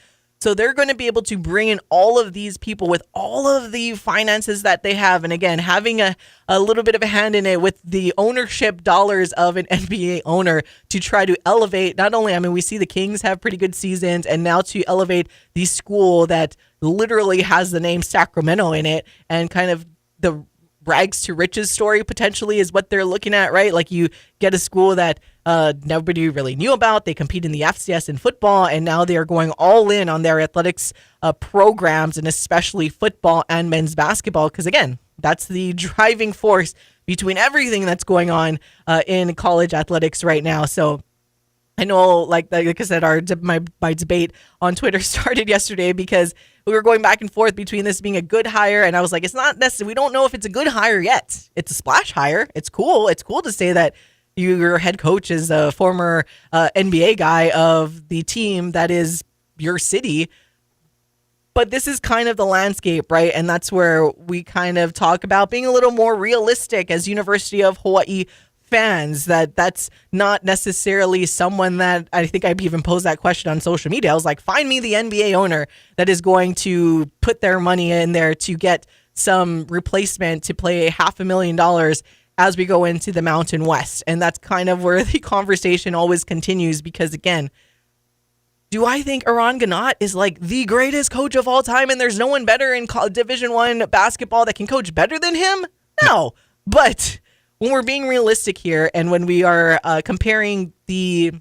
So they're going to be able to bring in all of these people with all of the finances that they have. And again, having a little bit of a hand in it with the ownership dollars of an NBA owner to try to elevate, not only, we see the Kings have pretty good seasons, and now to elevate the school that literally has the name Sacramento in it, and kind of the rags to riches story potentially is what they're looking at, right? Like, you get a school that nobody really knew about. They compete in the FCS in football, and now they are going all in on their athletics programs, and especially football and men's basketball, because again, that's the driving force between everything that's going on in college athletics right now. So I know, like I said, my debate on Twitter started yesterday because we were going back and forth between this being a good hire, and I was like, it's not necessary. We don't know if it's a good hire yet. It's a splash hire. It's cool. It's cool to say that your head coach is a former NBA guy of the team that is your city. But this is kind of the landscape, right? And that's where we kind of talk about being a little more realistic as University of Hawaii fans, that's not necessarily someone that I think I've even posed that question on social media. I was like, find me the NBA owner that is going to put their money in there to get some replacement to play $500,000 as we go into the Mountain West. And that's kind of where the conversation always continues, because again, do I think Eran Ganot is like the greatest coach of all time and there's no one better in Division I basketball that can coach better than him? No. But when we're being realistic here, and when we are comparing the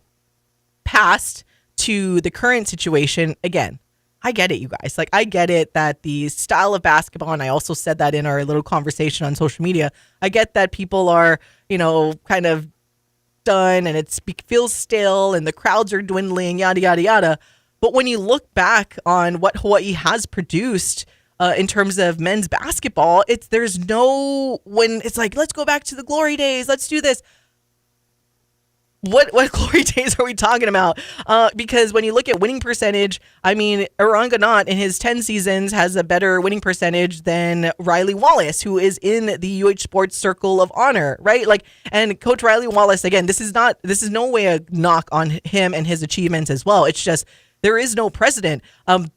past to the current situation, again, I get it, you guys. Like, I get it that the style of basketball, and I also said that in our little conversation on social media, I get that people are, kind of done and it feels stale and the crowds are dwindling, yada, yada, yada. But when you look back on what Hawaii has produced in terms of men's basketball, when it's like, let's go back to the glory days, let's do this. What glory days are we talking about? Because when you look at winning percentage, Eran Ganot in his 10 seasons has a better winning percentage than Riley Wallace, who is in the UH Sports Circle of Honor, right? Like, and Coach Riley Wallace, again, this is no way a knock on him and his achievements as well. It's just, there is no precedent.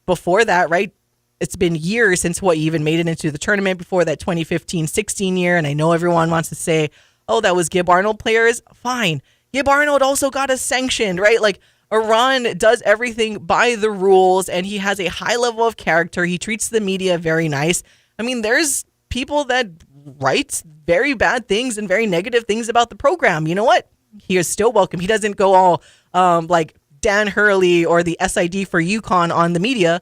Before that, right? It's been years since Hawaii even made it into the tournament before that 2015-16 year. And I know everyone wants to say, oh, that was Gib Arnold players. Fine. Gib Arnold also got us sanctioned, right? Like, Eran does everything by the rules, and he has a high level of character. He treats the media very nice. There's people that write very bad things and very negative things about the program. You know what? He is still welcome. He doesn't go all like Dan Hurley or the SID for UConn on the media.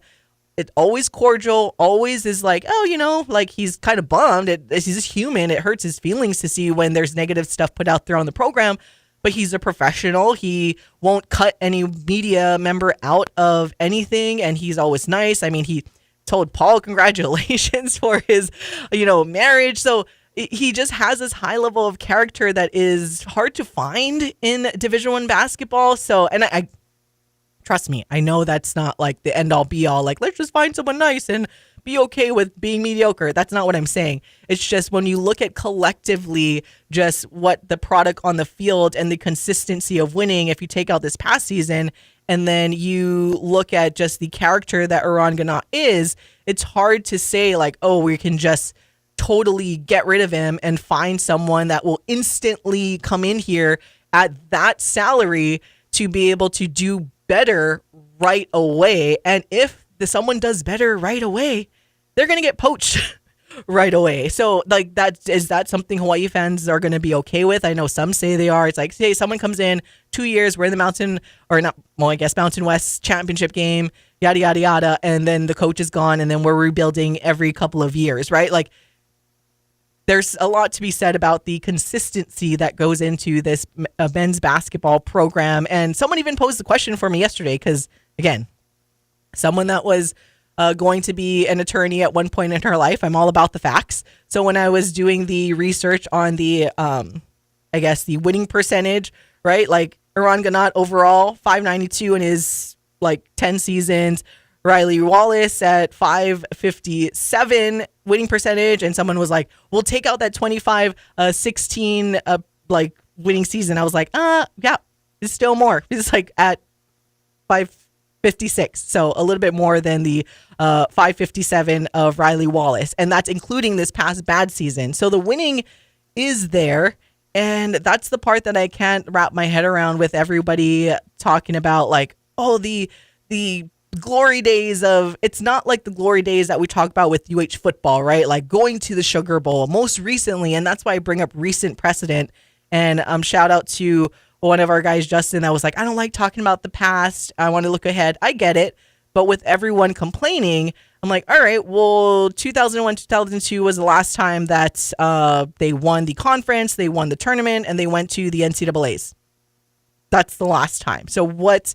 It's always cordial, always is like, oh, like he's kind of bummed. He's just human. It hurts his feelings to see when there's negative stuff put out there on the program. But he's a professional. He won't cut any media member out of anything, and he's always nice. He told Paul congratulations for his, marriage. So he just has this high level of character that is hard to find in Division I basketball. So, and I Trust me, I know that's not like the end all be all. Like, let's just find someone nice and be okay with being mediocre. That's not what I'm saying. It's just when you look at collectively just what the product on the field and the consistency of winning, if you take out this past season and then you look at just the character that Eran Ganot is, it's hard to say like, oh, we can just totally get rid of him and find someone that will instantly come in here at that salary to be able to do better right away. And if someone does better right away, they're going to get poached right away. So like is that something Hawaii fans are going to be okay with? I know some say they are. It's like, say someone comes in 2 years, we're in the Mountain West championship game, yada, yada, yada. And then the coach is gone and then we're rebuilding every couple of years, right? Like there's a lot to be said about the consistency that goes into this men's basketball program. And someone even posed the question for me yesterday because, again, someone that was going to be an attorney at one point in her life. I'm all about the facts. So when I was doing the research on the, the winning percentage, right? Like Eran Ganot overall, 592 in his 10 seasons. Riley Wallace at 557 winning percentage. And someone was like, we'll take out that 25-16 winning season. I was like, yeah, it's still more. It's like at 556. So a little bit more than the 557 of Riley Wallace. And that's including this past bad season. So the winning is there. And that's the part that I can't wrap my head around with everybody talking about like, oh, the glory days of, it's not like the glory days that we talk about with UH football, right? Like going to the Sugar Bowl most recently. And that's why I bring up recent precedent. And shout out to one of our guys, Justin, that was like, I don't like talking about the past. I want to look ahead. I get it. But with everyone complaining, I'm like, all right, well, 2001, 2002 was the last time that they won the conference, they won the tournament, and they went to the NCAAs. That's the last time. So what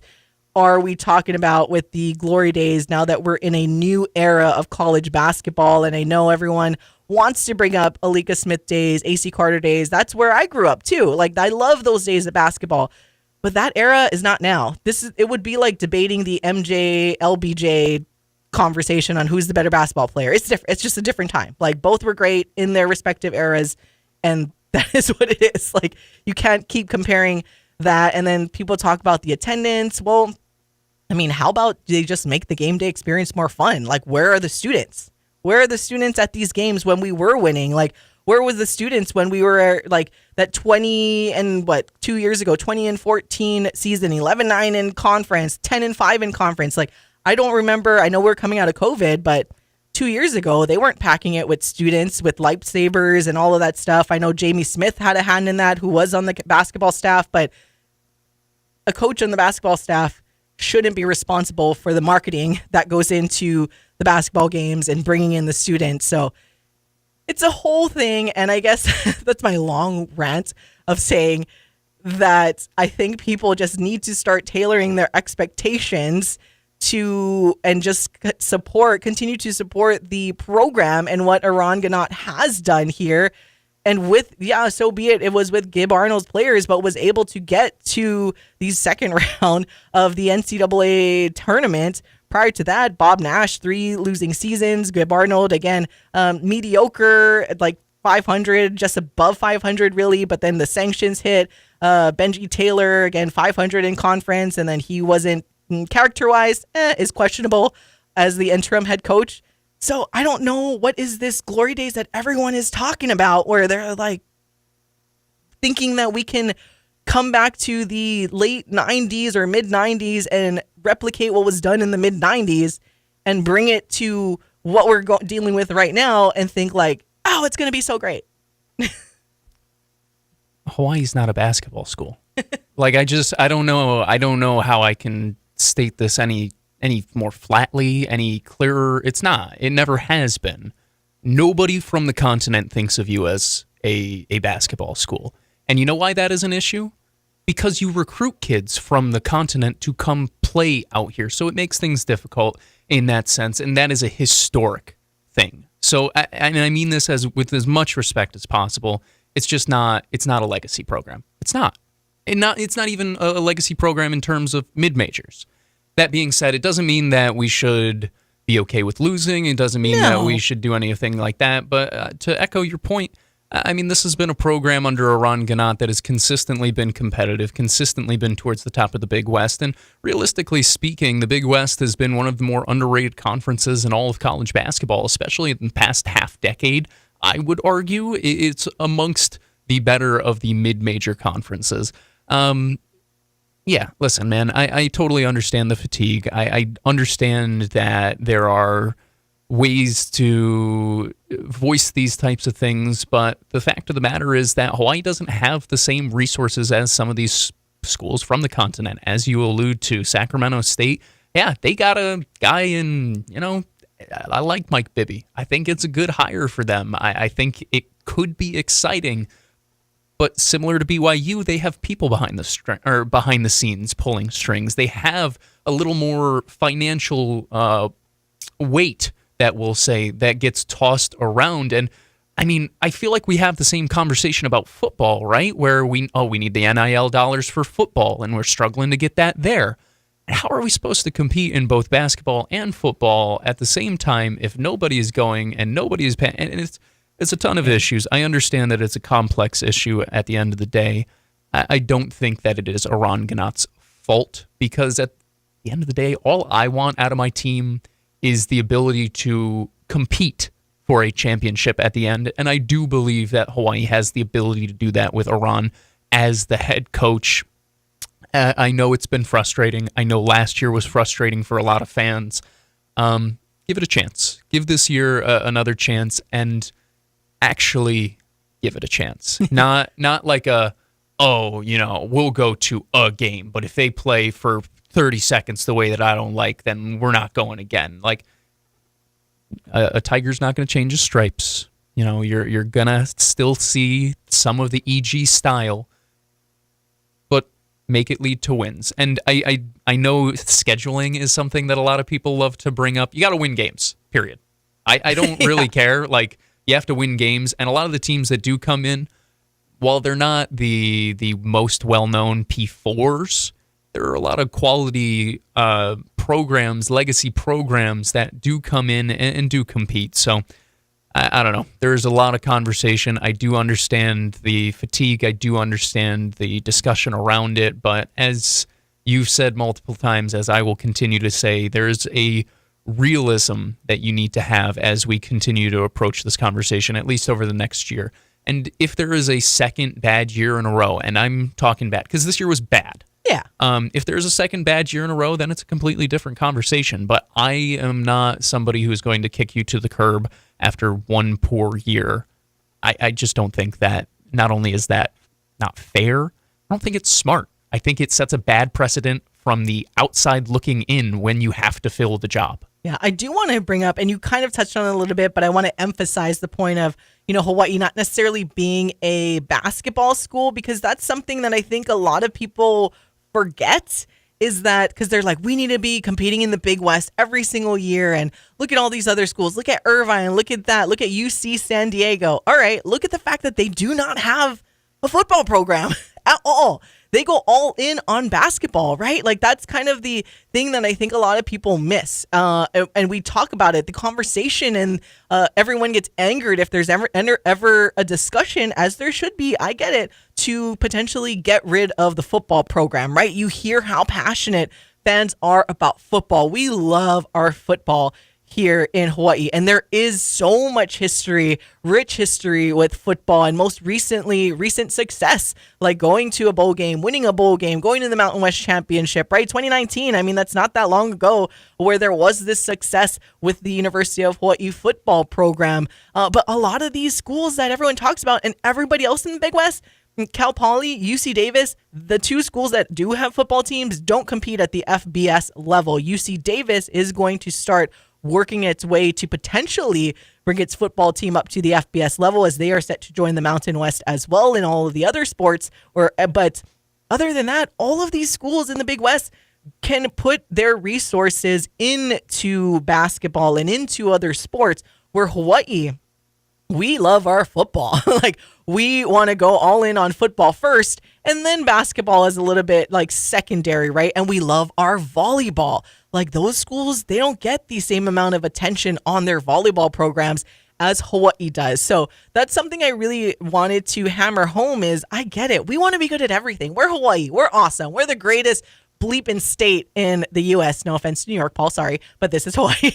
are we talking about with the glory days now that we're in a new era of college basketball? And I know everyone wants to bring up Alika Smith days, AC Carter days. That's where I grew up too. Like I love those days of basketball, but that era is not now. It would be like debating the MJ, LBJ conversation on who's the better basketball player. It's different. It's just a different time. Like both were great in their respective eras. And that is what it is. Like you can't keep comparing that. And then people talk about the attendance. Well, I mean, how about they just make the game day experience more fun? Like, where are the students? Where are the students at these games when we were winning? Like, where was the students when we were like that 20 and 14 season, 11-9 in conference, 10-5 in conference? Like, I don't remember. I know we're coming out of COVID, but 2 years ago, they weren't packing it with students, with lightsabers and all of that stuff. I know Jamie Smith had a hand in that, who was on the basketball staff, but a coach on the basketball staff shouldn't be responsible for the marketing that goes into the basketball games and bringing in the students. So it's a whole thing. And I guess that's my long rant of saying that I think people just need to start tailoring their expectations to and just continue to support the program and what Eran Ganot has done here. And so be it. It was with Gib Arnold's players, but was able to get to the second round of the NCAA tournament. Prior to that, Bob Nash, 3 losing seasons. Gib Arnold, again, mediocre, like 500, just above 500, really. But then the sanctions hit. Benji Taylor, again, 500 in conference. And then he wasn't character-wise, is questionable as the interim head coach. So I don't know what is this glory days that everyone is talking about where they're like thinking that we can come back to the late 90s or mid 90s and replicate what was done in the mid 90s and bring it to what we're dealing with right now and think like, oh, it's going to be so great. Hawaii's not a basketball school. Like I don't know how I can state this any more flatly, any clearer. It's not. It never has been. Nobody from the continent thinks of you as a basketball school. And you know why that is an issue? Because you recruit kids from the continent to come play out here. So it makes things difficult in that sense. And that is a historic thing. So, and I mean this with as much respect as possible. It's just not, it's not a legacy program. It's not. It's not even a legacy program in terms of mid-majors. That being said, it doesn't mean that we should be okay with losing. It doesn't mean that we should do anything like that. But to echo your point, I mean, this has been a program under Eran Ganot that has consistently been competitive, consistently been towards the top of the Big West. And realistically speaking, the Big West has been one of the more underrated conferences in all of college basketball, especially in the past half decade. I would argue it's amongst the better of the mid-major conferences. Yeah, listen, man, I totally understand the fatigue. I understand that there are ways to voice these types of things, but the fact of the matter is that Hawaii doesn't have the same resources as some of these schools from the continent. As you allude to, Sacramento State, yeah, they got a guy in, I like Mike Bibby. I think it's a good hire for them. I think it could be exciting, but similar to BYU, they have people behind the scenes pulling strings. They have a little more financial weight that we'll say that gets tossed around. And I mean, I feel like we have the same conversation about football, right? Where we need the NIL dollars for football, and we're struggling to get that there. How are we supposed to compete in both basketball and football at the same time if nobody is going and nobody is paying? And it's a ton of issues. I understand that it's a complex issue at the end of the day. I don't think that it is Eran Ganot's fault, because at the end of the day, all I want out of my team is the ability to compete for a championship at the end. And I do believe that Hawaii has the ability to do that with Eran as the head coach. I know it's been frustrating. I know last year was frustrating for a lot of fans. Give it a chance. Give this year another chance, and actually give it a chance. Not like we'll go to a game, but if they play for 30 seconds the way that I don't like, then we're not going again. Like, a tiger's not going to change his stripes. You're going to still see some of the EG style, but make it lead to wins. And I know scheduling is something that a lot of people love to bring up. You got to win games, period. I don't really care. Like, you have to win games, and a lot of the teams that do come in, while they're not the most well-known P4s, there are a lot of quality programs, legacy programs that do come in and do compete. So I don't know. There's a lot of conversation. I do understand the fatigue. I do understand the discussion around it. But as you've said multiple times, as I will continue to say, there's a realism that you need to have as we continue to approach this conversation, at least over the next year. And if there is a second bad year in a row, and I'm talking bad because this year was bad. Yeah. If there's a second bad year in a row, then it's a completely different conversation. But I am not somebody who is going to kick you to the curb after one poor year. I just don't think that. Not only is that not fair, I don't think it's smart. I think it sets a bad precedent from the outside looking in when you have to fill the job. Yeah, I do want to bring up, and you kind of touched on it a little bit, but I want to emphasize the point of, Hawaii not necessarily being a basketball school, because that's something that I think a lot of people forget, is that because they're like, we need to be competing in the Big West every single year, and look at all these other schools. Look at Irvine, look at that, look at UC San Diego. All right, look at the fact that they do not have a football program at all. They go all in on basketball, right? Like, that's kind of the thing that I think a lot of people miss. And we talk about it, the conversation, and everyone gets angered if there's ever a discussion, as there should be. I get it, to potentially get rid of the football program, right? You hear how passionate fans are about football. We love our football here in Hawaii, and there is so much history, rich history with football, and most recent success, like going to a bowl game, winning a bowl game, going to the Mountain West Championship, right? 2019, I mean, that's not that long ago, where there was this success with the University of Hawaii football program. But a lot of these schools that everyone talks about, and everybody else in the Big West, Cal Poly, UC Davis, the two schools that do have football teams don't compete at the FBS level. UC Davis is going to start working its way to potentially bring its football team up to the FBS level, as they are set to join the Mountain West as well in all of the other sports. But other than that, all of these schools in the Big West can put their resources into basketball and into other sports, where Hawaii, we love our football. Like, we want to go all in on football first, and then basketball is a little bit like secondary, right? And we love our volleyball. Like those schools, they don't get the same amount of attention on their volleyball programs as Hawaii does. So that's something I really wanted to hammer home is I get it. We want to be good at everything. We're Hawaii. We're awesome. We're the greatest bleeping state in the U.S. No offense to New York, Paul. Sorry, but this is Hawaii.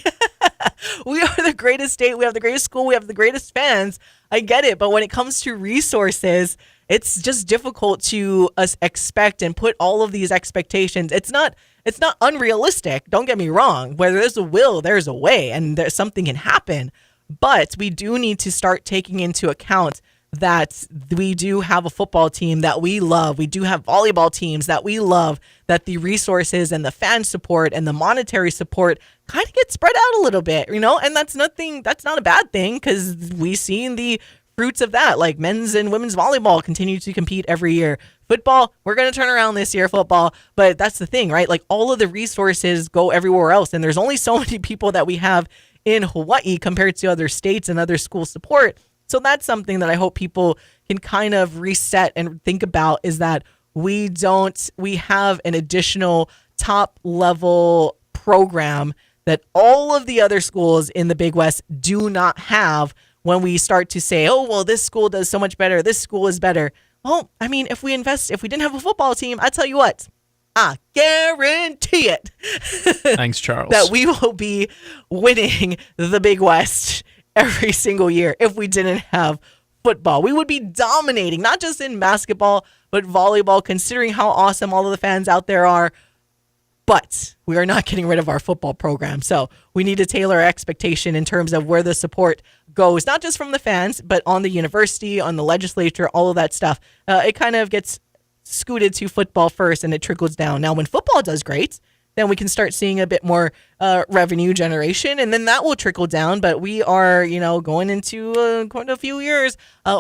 We are the greatest state. We have the greatest school. We have the greatest fans. I get it. But when it comes to resources, it's just difficult to us expect and put all of these expectations. It's not unrealistic. Don't get me wrong. Where there's a will, there's a way, and there's something can happen. But we do need to start taking into account that we do have a football team that we love. We do have volleyball teams that we love, that the resources and the fan support and the monetary support kind of get spread out a little bit, and that's not a bad thing because we've seen the fruits of that. Like men's and women's volleyball continue to compete every year. Football, we're going to turn around this year, football. But that's the thing, right? Like all of the resources go everywhere else. And there's only so many people that we have in Hawaii compared to other states and other school support. So that's something that I hope people can kind of reset and think about is that we have an additional top level program that all of the other schools in the Big West do not have when we start to say, oh, well, this school does so much better. This school is better. Well, I mean, if we didn't have a football team, I tell you what, I guarantee it. Thanks, Charles. That we will be winning the Big West every single year if we didn't have football. We would be dominating, not just in basketball, but volleyball, considering how awesome all of the fans out there are. But we are not getting rid of our football program. So we need to tailor our expectation in terms of where the support goes, not just from the fans, but on the university, on the legislature, all of that stuff. It kind of gets scooted to football first and it trickles down. Now, when football does great, then we can start seeing a bit more revenue generation, and then that will trickle down. But we are, going into quite a few years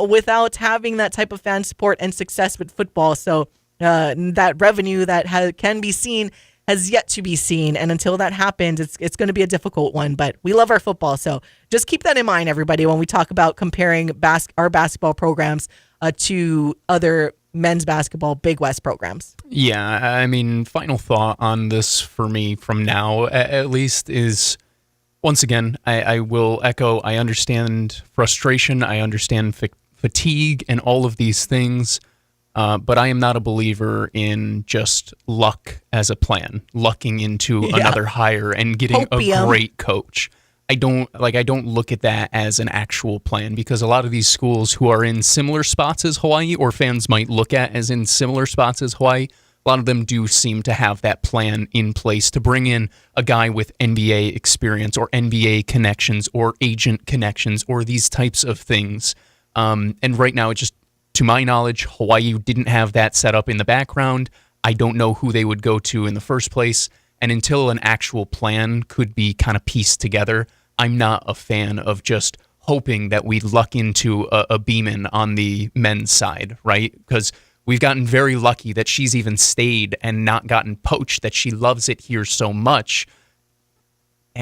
without having that type of fan support and success with football. So that revenue that can be seen has yet to be seen. And until that happens, it's going to be a difficult one. But we love our football. So just keep that in mind, everybody, when we talk about comparing our basketball programs to other men's basketball Big West programs. Yeah, I mean, final thought on this for me from now, at least, is once again, I will echo, I understand frustration, I understand fatigue and all of these things, but I am not a believer in just luck as a plan, lucking into another hire and getting a great coach. I don't look at that as an actual plan because a lot of these schools who are in similar spots as Hawaii, or fans might look at as in similar spots as Hawaii, a lot of them do seem to have that plan in place to bring in a guy with NBA experience or NBA connections or agent connections or these types of things. And right now, to my knowledge, Hawaii didn't have that set up in the background. I don't know who they would go to in the first place. And until an actual plan could be kind of pieced together, I'm not a fan of just hoping that we luck into a Beeman on the men's side, right? Because we've gotten very lucky that she's even stayed and not gotten poached, that she loves it here so much.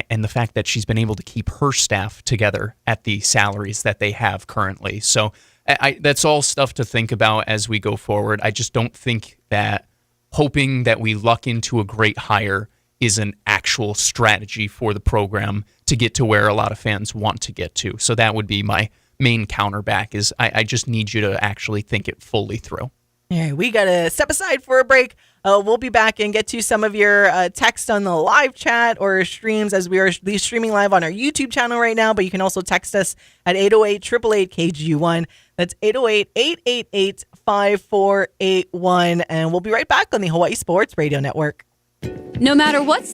And the fact that she's been able to keep her staff together at the salaries that they have currently. So that's all stuff to think about as we go forward. I just don't think that hoping that we luck into a great hire is an actual strategy for the program to get to where a lot of fans want to get to. So that would be my main counterback is I just need you to actually think it fully through. All right, we got to step aside for a break. We'll be back and get to some of your text on the live chat or streams as we are streaming live on our YouTube channel right now, but you can also text us at 808-888-KGU1. That's 808-888-5481. And we'll be right back on the Hawaii Sports Radio Network. No matter what's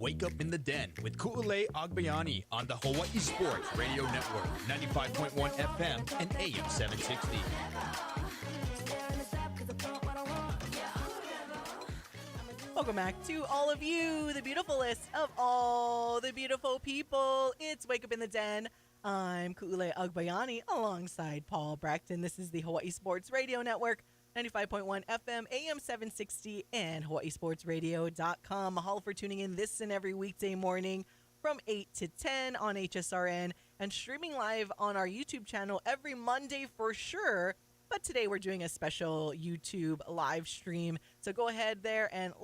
Wake Up in the Den with Ku'ulei Agbayani on the Hawai'i Sports Radio Network, 95.1 FM and AM 760. Welcome back to all of you, the beautifulest of all the beautiful people. It's Wake Up in the Den. I'm Ku'ulei Agbayani alongside Paul Brecht, and this is the Hawai'i Sports Radio Network, 95.1 FM, AM 760, and hawaiisportsradio.com. Mahalo for tuning in this and every weekday morning from 8 to 10 on HSRN and streaming live on our YouTube channel every Monday for sure. But today we're doing a special YouTube live stream. So go ahead there and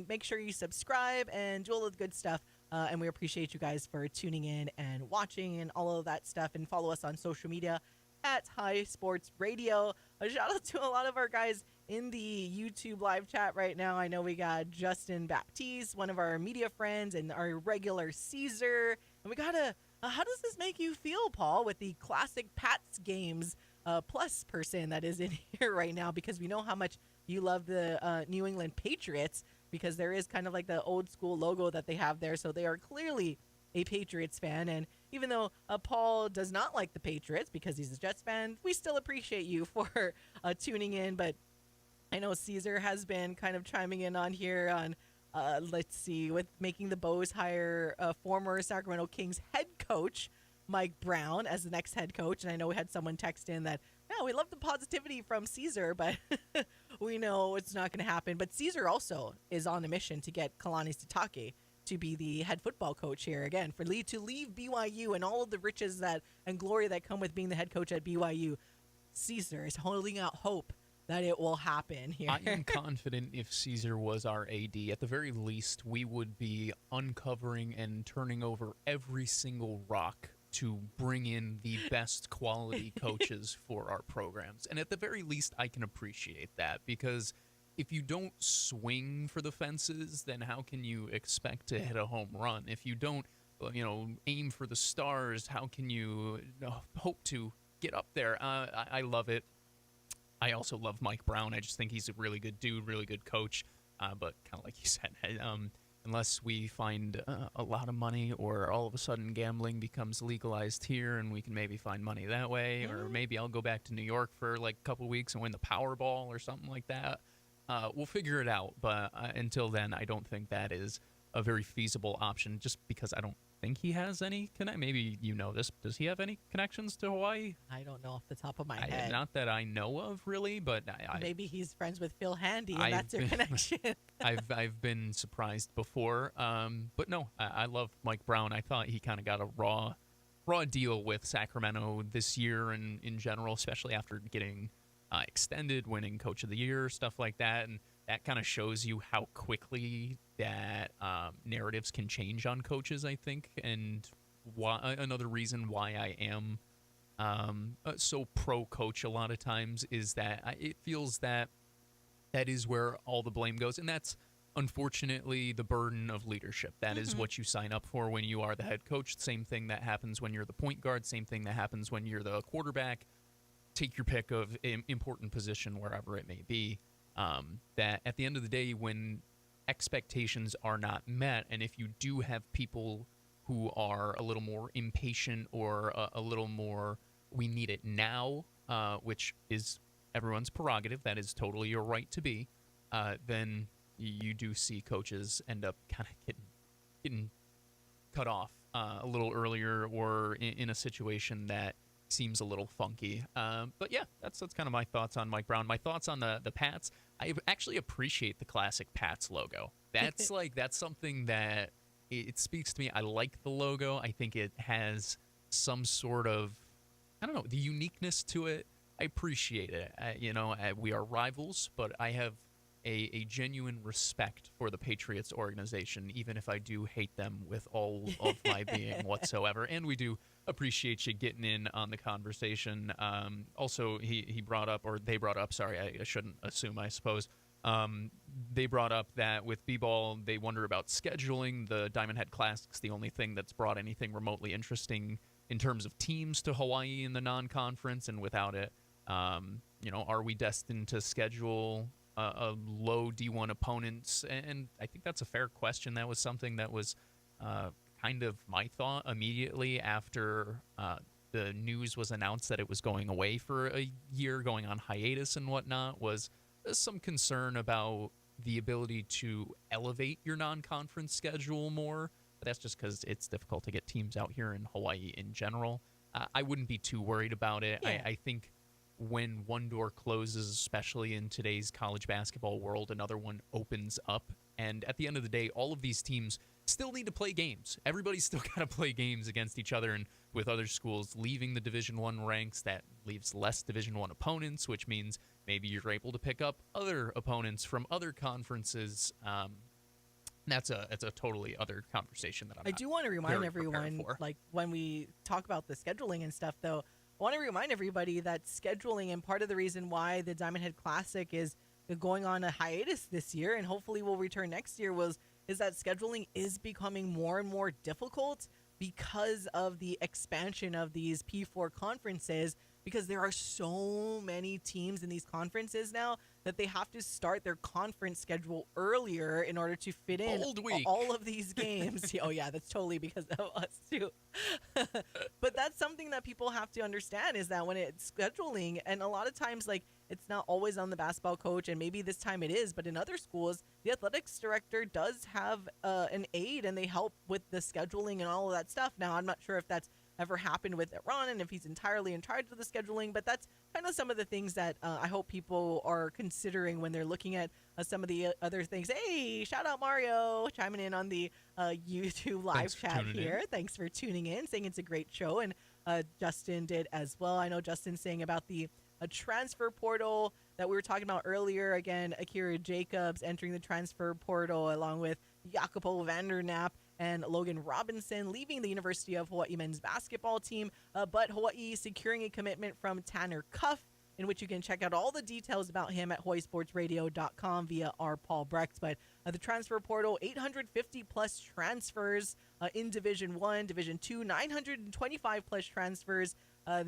make sure you subscribe and do all of the good stuff. And we appreciate you guys for tuning in and watching and all of that stuff. And follow us on social media at High Sports Radio. A shout out to a lot of our guys in the YouTube live chat right now. I know we got Justin Baptiste, one of our media friends, and our regular Caesar. And we got how does this make you feel, Paul, with the classic Pats games plus person that is in here right now? Because we know how much you love the New England Patriots, because there is kind of like the old school logo that they have there. So they are clearly a Patriots fan. And even though Paul does not like the Patriots because he's a Jets fan, we still appreciate you for tuning in. But I know Caesar has been kind of chiming in on here on, let's see, with making the Bows hire former Sacramento Kings head coach Mike Brown as the next head coach. And I know we had someone text in that, no, we love the positivity from Caesar, but we know it's not going to happen. But Caesar also is on a mission to get Kalani Sitake to be the head football coach here again, to leave BYU and all of the riches and glory that come with being the head coach at BYU. Caesar is holding out hope that it will happen here. I am confident if Caesar was our AD, at the very least, we would be uncovering and turning over every single rock to bring in the best quality coaches for our programs. And at the very least, I can appreciate that, because if you don't swing for the fences, then how can you expect to hit a home run? If you don't, aim for the stars, how can you hope to get up there? I love it. I also love Mike Brown. I just think he's a really good dude, really good coach. But kind of like you said, unless we find a lot of money, or all of a sudden gambling becomes legalized here and we can maybe find money that way, or maybe I'll go back to New York for like a couple weeks and win the Powerball or something like that. We'll figure it out. But until then, I don't think that is a very feasible option, just because I don't think he has any maybe you know this. Does he have any connections to Hawaii? I don't know off the top of my head. Not that I know of, really, but maybe he's friends with Phil Handy and that's their connection. I've been surprised before, but no, I love Mike Brown. I thought he kind of got a raw deal with Sacramento this year, and in general, especially after getting extended, winning Coach of the Year, stuff like that. And that kind of shows you how quickly that narratives can change on coaches, I think. And another reason why I am so pro-coach a lot of times is that it feels that is where all the blame goes. And that's unfortunately the burden of leadership. That is what you sign up for when you are the head coach. Same thing that happens when you're the point guard. Same thing that happens when you're the quarterback. Take your pick of important position, wherever it may be. That at the end of the day, when expectations are not met, and if you do have people who are a little more impatient or a little more, we need it now, which is everyone's prerogative, that is totally your right to be, then you do see coaches end up kind of getting cut off a little earlier, or in a situation that seems a little funky. But yeah, that's kind of my thoughts on Mike Brown. My thoughts on the Pats. I actually appreciate the classic Pats logo. That's that's something that it speaks to me. I like the logo. I think it has some sort of, I don't know, the uniqueness to it. I appreciate it. We are rivals, but I have a genuine respect for the Patriots organization, even if I do hate them with all of my being whatsoever. And we do appreciate you getting in on the conversation. Also, he brought up, or they brought up, sorry, I shouldn't assume, I suppose. They brought up that with B-Ball, they wonder about scheduling. The Diamond Head Classic's the only thing that's brought anything remotely interesting in terms of teams to Hawaii in the non-conference, and without it, are we destined to schedule a low D1 opponents, and I think that's a fair question. That was something that was kind of my thought immediately after the news was announced that it was going away for a year, going on hiatus and whatnot, was some concern about the ability to elevate your non-conference schedule more. But that's just because it's difficult to get teams out here in Hawaii in general. I wouldn't be too worried about it. Yeah. I think when one door closes, especially in today's college basketball world, another one opens up. And at the end of the day, all of these teams still need to play games. Everybody's still got to play games against each other, and with other schools leaving the Division I ranks, that leaves less Division I opponents, which means maybe you're able to pick up other opponents from other conferences. That's a totally other conversation that I do want to remind very everyone, prepared for. like when we talk about the scheduling and stuff, though, I want to remind everybody that scheduling, and part of the reason why the Diamond Head Classic is going on a hiatus this year and hopefully will return next year, is that scheduling is becoming more and more difficult because of the expansion of these P4 conferences, because there are so many teams in these conferences now that they have to start their conference schedule earlier in order to fit in Bold week. all of these games. Oh yeah, that's totally because of us too. But that's something that people have to understand, is that when it's scheduling, and a lot of times, like, it's not always on the basketball coach, and maybe this time it is, but in other schools, the athletics director does have an aide, and they help with the scheduling and all of that stuff. Now, I'm not sure if that's ever happened with Eran and if he's entirely in charge of the scheduling, but that's kind of some of the things that I hope people are considering when they're looking at some of the other things. Hey, shout out Mario chiming in on the YouTube live chat here. Thanks for tuning in, saying it's a great show, and Justin did as well. I know Justin's saying about the transfer portal that we were talking about earlier. Again, Akira Jacobs entering the transfer portal along with Jacopo Knaap and Logan Robeson leaving the University of Hawaii men's basketball team, but Hawaii securing a commitment from Tanner Cuff, in which you can check out all the details about him at hawaiisportsradio.com via our Paul Brecht. But the transfer portal, 850 plus transfers in Division 1, Division 2, 925 plus transfers,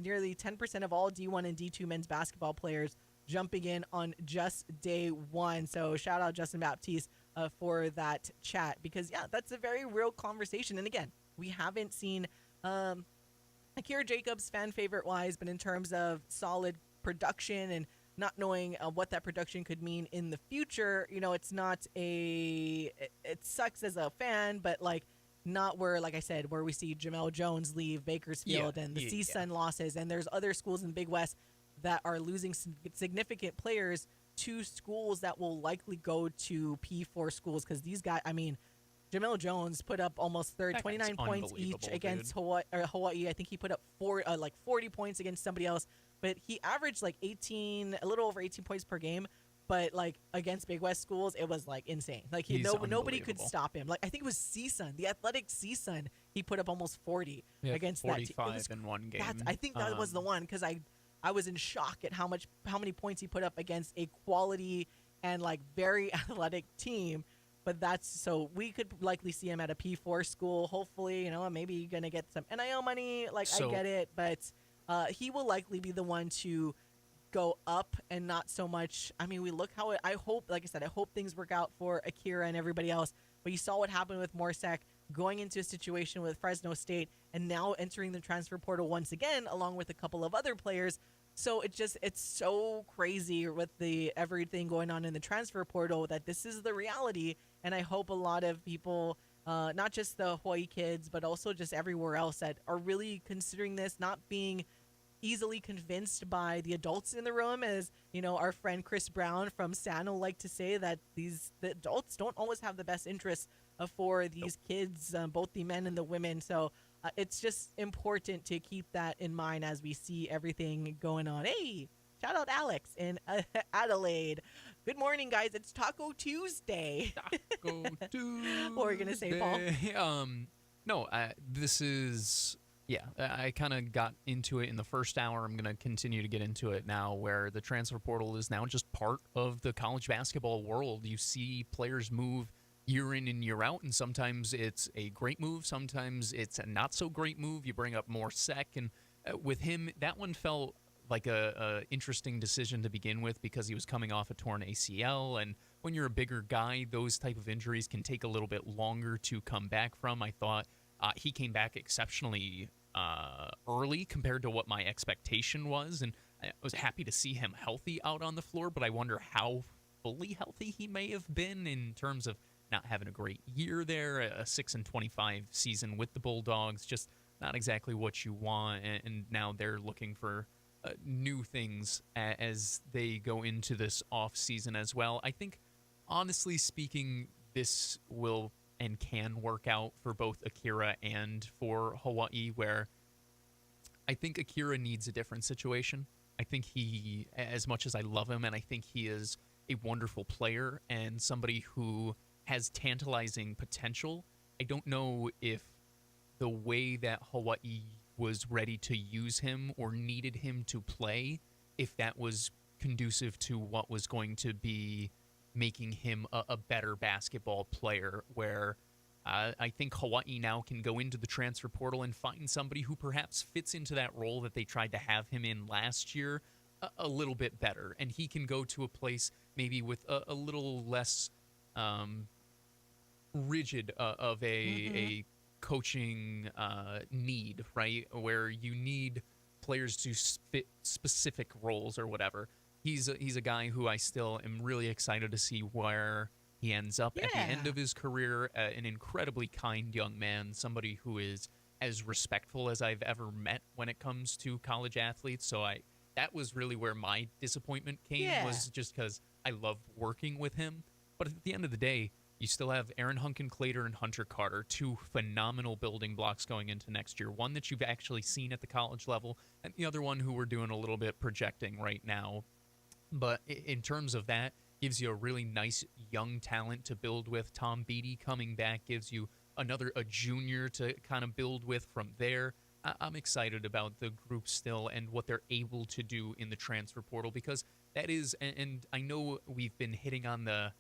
nearly 10% of all D1 and D2 men's basketball players jumping in on just day one. So shout out Justin Baptiste for that chat, because yeah, that's a very real conversation. And again, we haven't seen Akira Jacobs fan favorite wise, but in terms of solid production and not knowing what that production could mean in the future, you know, it's not it sucks as a fan, but like not where, like I said, where we see Jamel Jones leave Bakersfield and the CSUN losses, and there's other schools in the Big West that are losing significant players to schools that will likely go to P4 schools, because these guys, I mean, Jamel Jones put up almost 29 points each against Hawaii. I think he put up 40 points against somebody else, but he averaged like a little over 18 points per game. But like against Big West schools, it was like insane. Like nobody could stop him. Like I think it was CSUN, the athletic CSUN. He put up almost 40 against 45 that team. in one game. I think that was the one, because I was in shock at how many points he put up against a quality and like very athletic team. But so we could likely see him at a P4 school. Hopefully, you know, maybe gonna get some NIL money. Like I get it, but he will likely be the one to go up and not so much. I mean, I hope, like I said, I hope things work out for Akira and everybody else. But you saw what happened with Morsek going into a situation with Fresno State and now entering the transfer portal once again, along with a couple of other players. So it's so crazy with everything going on in the transfer portal that this is the reality. And I hope a lot of people, not just the Hawaii kids, but also just everywhere else, that are really considering this, not being easily convinced by the adults in the room, as you know, our friend Chris Brown from Sano like to say, that the adults don't always have the best interests for these kids, both the men and the women. So it's just important to keep that in mind as we see everything going on. Hey, shout out Alex in Adelaide. Good morning, guys. It's Taco Tuesday. Taco Tuesday. What were you gonna say, Paul? No, this is. Yeah, I kind of got into it in the first hour. I'm going to continue to get into it now, where the transfer portal is now just part of the college basketball world. You see players move year in and year out, and sometimes it's a great move, sometimes it's a not so great move. You bring up Morsek, and with him, that one felt like a interesting decision to begin with because he was coming off a torn ACL, and when you're a bigger guy, those type of injuries can take a little bit longer to come back from. I thought he came back exceptionally early compared to what my expectation was, and I was happy to see him healthy out on the floor, but I wonder how fully healthy he may have been in terms of not having a great year there, a 6-25 season with the Bulldogs, just not exactly what you want, and now they're looking for new things as they go into this off season as well. I think, honestly speaking, this will and can work out for both Akira and for Hawai'i, where I think Akira needs a different situation. I think he, as much as I love him, and I think he is a wonderful player and somebody who has tantalizing potential, I don't know if the way that Hawai'i was ready to use him or needed him to play, if that was conducive to what was going to be making him a better basketball player, where I think Hawai'i now can go into the transfer portal and find somebody who perhaps fits into that role that they tried to have him in last year a little bit better. And he can go to a place maybe with a little less rigid of a coaching need, right? Where you need players to fit specific roles or whatever. He's a guy who I still am really excited to see where he ends up at the end of his career. An incredibly kind young man, somebody who is as respectful as I've ever met when it comes to college athletes. So that was really where my disappointment came, was just because I love working with him. But at the end of the day, you still have Aaron Hunkin-Clater and Hunter Carter, two phenomenal building blocks going into next year. One that you've actually seen at the college level, and the other one who we're doing a little bit projecting right now. But in terms of that, gives you a really nice young talent to build with. Tom Beatty coming back gives you a junior to kind of build with from there. I'm excited about the group still and what they're able to do in the transfer portal, because that is, and I know we've been hitting on the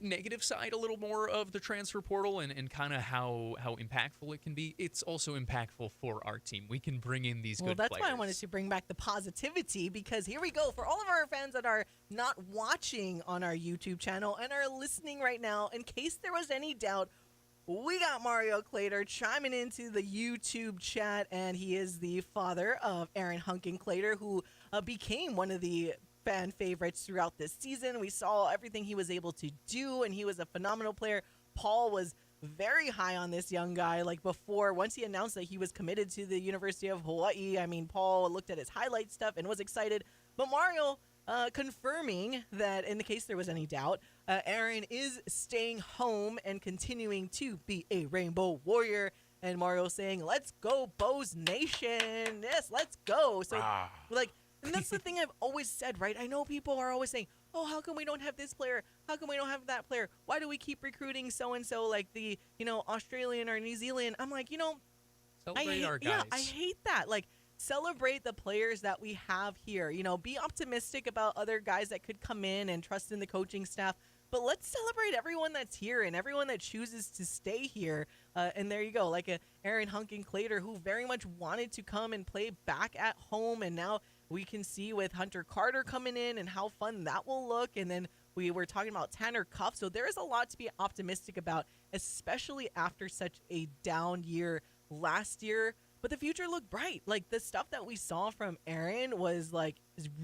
negative side a little more of the transfer portal and kind of how impactful it can be. It's also impactful for our team. We can bring in these good players. Well, that's why I wanted to bring back the positivity, because here we go. For all of our fans that are not watching on our YouTube channel and are listening right now, in case there was any doubt, we got Mario Clater chiming into the YouTube chat, and he is the father of Aaron Hunkin-Clater, who became one of the fan favorites throughout this season. We saw everything he was able to do, and he was a phenomenal player. Paul was very high on this young guy. Like before, once he announced that he was committed to the University of Hawai'i, I mean, Paul looked at his highlight stuff and was excited. But Mario confirming that, in the case there was any doubt, Aaron is staying home and continuing to be a Rainbow Warrior. And Mario saying, "Let's go, Bows Nation. Yes, let's go." So, and that's the thing I've always said, right? I know people are always saying, "Oh, how come we don't have this player? How come we don't have that player? Why do we keep recruiting so-and-so like the, Australian or New Zealand?" I'm like, celebrate our guys. Yeah, I hate that. Like, celebrate the players that we have here. Be optimistic about other guys that could come in and trust in the coaching staff. But let's celebrate everyone that's here and everyone that chooses to stay here. And there you go, like Aaron Hunkin-Clater, who very much wanted to come and play back at home. And now we can see with Hunter Carter coming in and how fun that will look. And then we were talking about Tanner Cuff. So there is a lot to be optimistic about, especially after such a down year last year. But the future looked bright. Like, the stuff that we saw from Aaron is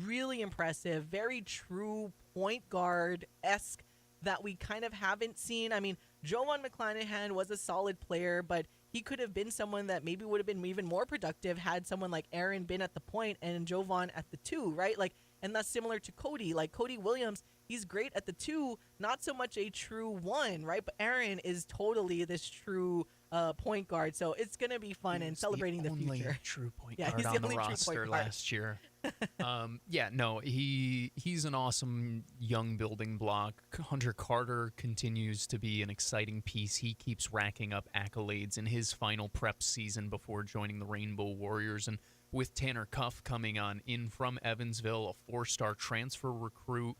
really impressive. Very true point guard-esque that we kind of haven't seen. I mean, Jovan McClanahan was a solid player, but he could have been someone that maybe would have been even more productive had someone like Aaron been at the point and Jovan at the 2, right? And that's similar to Cody. Like, Cody Williams, he's great at the 2, not so much a true 1, right? But Aaron is totally this true point guard. So it's going to be fun and celebrating the future. He's the only true point guard on the roster last year. He's an awesome young building block. Hunter Carter continues to be an exciting piece. He keeps racking up accolades in his final prep season before joining the Rainbow Warriors. And with Tanner Cuff coming on in from Evansville, a 4-star transfer recruit,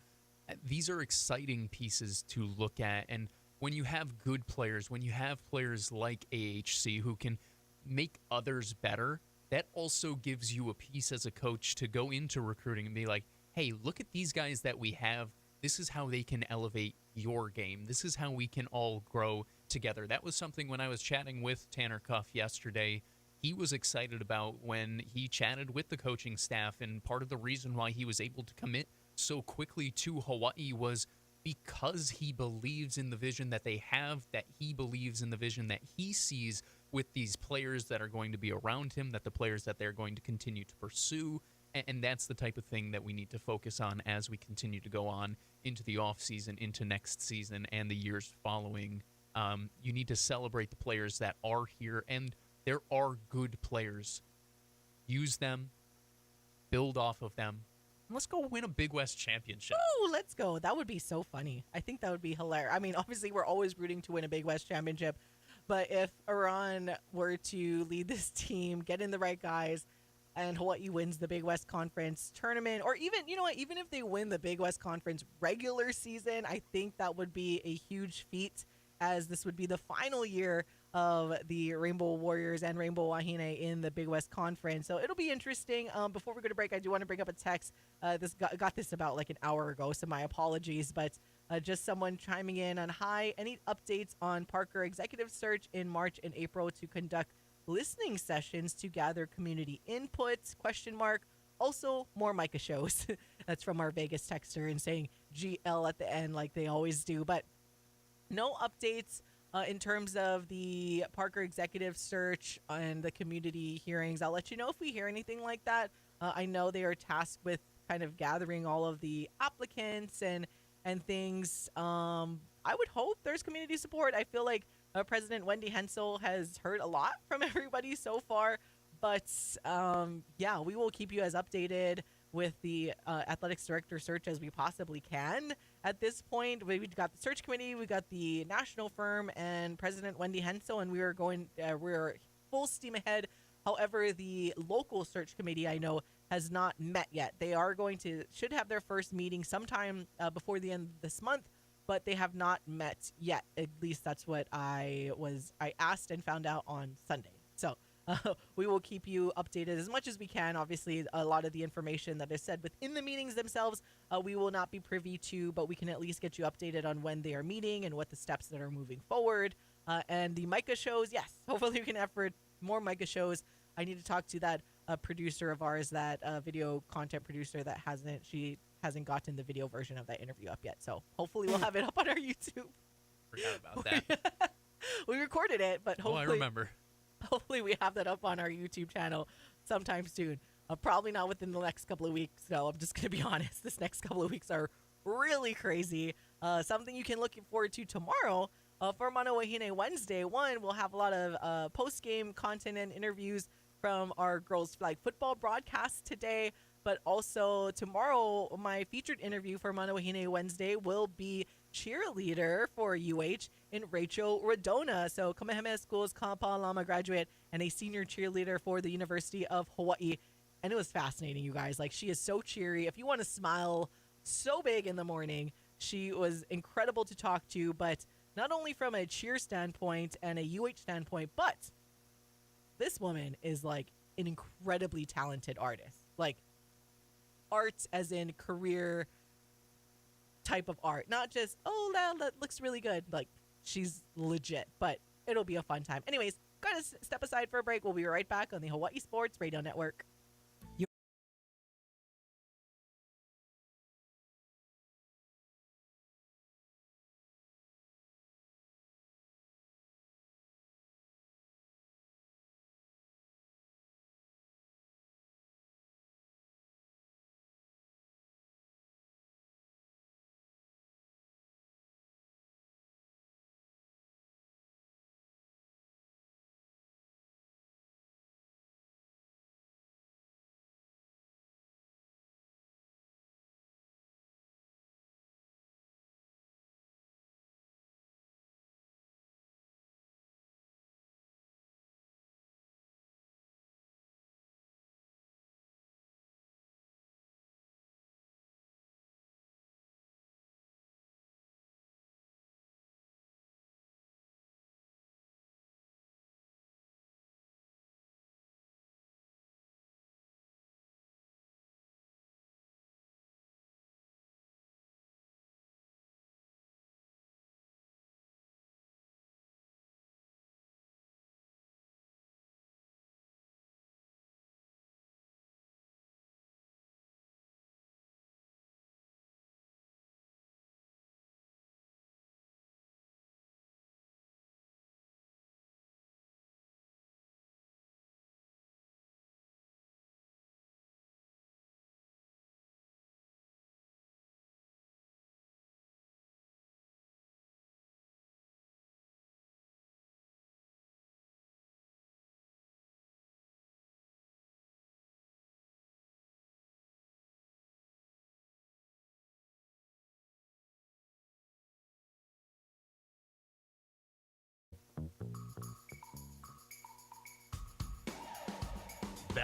these are exciting pieces to look at. And when you have good players, when you have players like AHC who can make others better, that also gives you a piece as a coach to go into recruiting and be like, hey, look at these guys that we have. This is how they can elevate your game. This is how we can all grow together. That was something when I was chatting with Tanner Cuff yesterday. He was excited about when he chatted with the coaching staff, and part of the reason why he was able to commit so quickly to Hawaii was because he believes in the vision that they have, that he believes in the vision that he sees with these players that are going to be around him, that the players that they're going to continue to pursue. And that's the type of thing that we need to focus on as we continue to go on into the offseason, into next season, and the years following. You need to celebrate the players that are here, and there are good players. Use them, build off of them. Let's go win a Big West championship. Oh, let's go. That would be so funny. I think that would be hilarious. I mean, obviously, we're always rooting to win a Big West championship. But if Eran were to lead this team, get in the right guys, and Hawaii wins the Big West Conference tournament, or even, you know what, even if they win the Big West Conference regular season, I think that would be a huge feat, as this would be the final year of the Rainbow Warriors and Rainbow Wahine in the Big West Conference. So it'll be interesting. Before we go to break, I do want to bring up a text. This got this about like an hour ago, so my apologies. But just someone chiming in on, hi, any updates on Parker executive search in March and April to conduct listening sessions to gather community inputs, question mark. Also, more Micah shows. That's from our Vegas texter, and saying GL at the end like they always do. But no updates in terms of the Parker executive search and the community hearings. I'll let you know if we hear anything like that. I know they are tasked with kind of gathering all of the applicants and things. I would hope there's community support. I feel like President Wendy Hensel has heard a lot from everybody so far. But yeah, we will keep you as updated with the athletics director search as we possibly can. At this point, we've got the search committee, we've got the national firm, and President Wendy Hensel, and we're full steam ahead. However, the local search committee, I know, has not met yet. They are should have their first meeting sometime before the end of this month, but they have not met yet. At least that's what I asked and found out on Sunday. So we will keep you updated as much as we can. Obviously, a lot of the information that is said within the meetings themselves, we will not be privy to, but we can at least get you updated on when they are meeting and what the steps that are moving forward. And the Micah shows, yes, hopefully we can effort more Micah shows. I need to talk to that producer of ours, that video content producer that hasn't gotten the video version of that interview up yet. So hopefully we'll have it up on our YouTube. Forgot about that. We recorded it, but hopefully, I remember. Hopefully we have that up on our YouTube channel sometime soon. Probably not within the next couple of weeks. No, I'm just going to be honest. This next couple of weeks are really crazy. Something you can look forward to tomorrow for Mana Wahine Wednesday. One, we'll have a lot of post-game content and interviews from our girls flag football broadcast today. But also tomorrow, my featured interview for Mana Wahine Wednesday will be cheerleader for UH in Rachel Radona. So Kamehameha School's Kapa Lama graduate and a senior cheerleader for the University of Hawaii. And it was fascinating, you guys. Like, she is so cheery. If you want to smile so big in the morning, she was incredible to talk to, but not only from a cheer standpoint and a UH standpoint, but this woman is like an incredibly talented artist. Like, art as in career type of art, not just, oh, that looks really good. Like, she's legit, but it'll be a fun time. Anyways, gotta step aside for a break. We'll be right back on the Hawaii Sports Radio Network.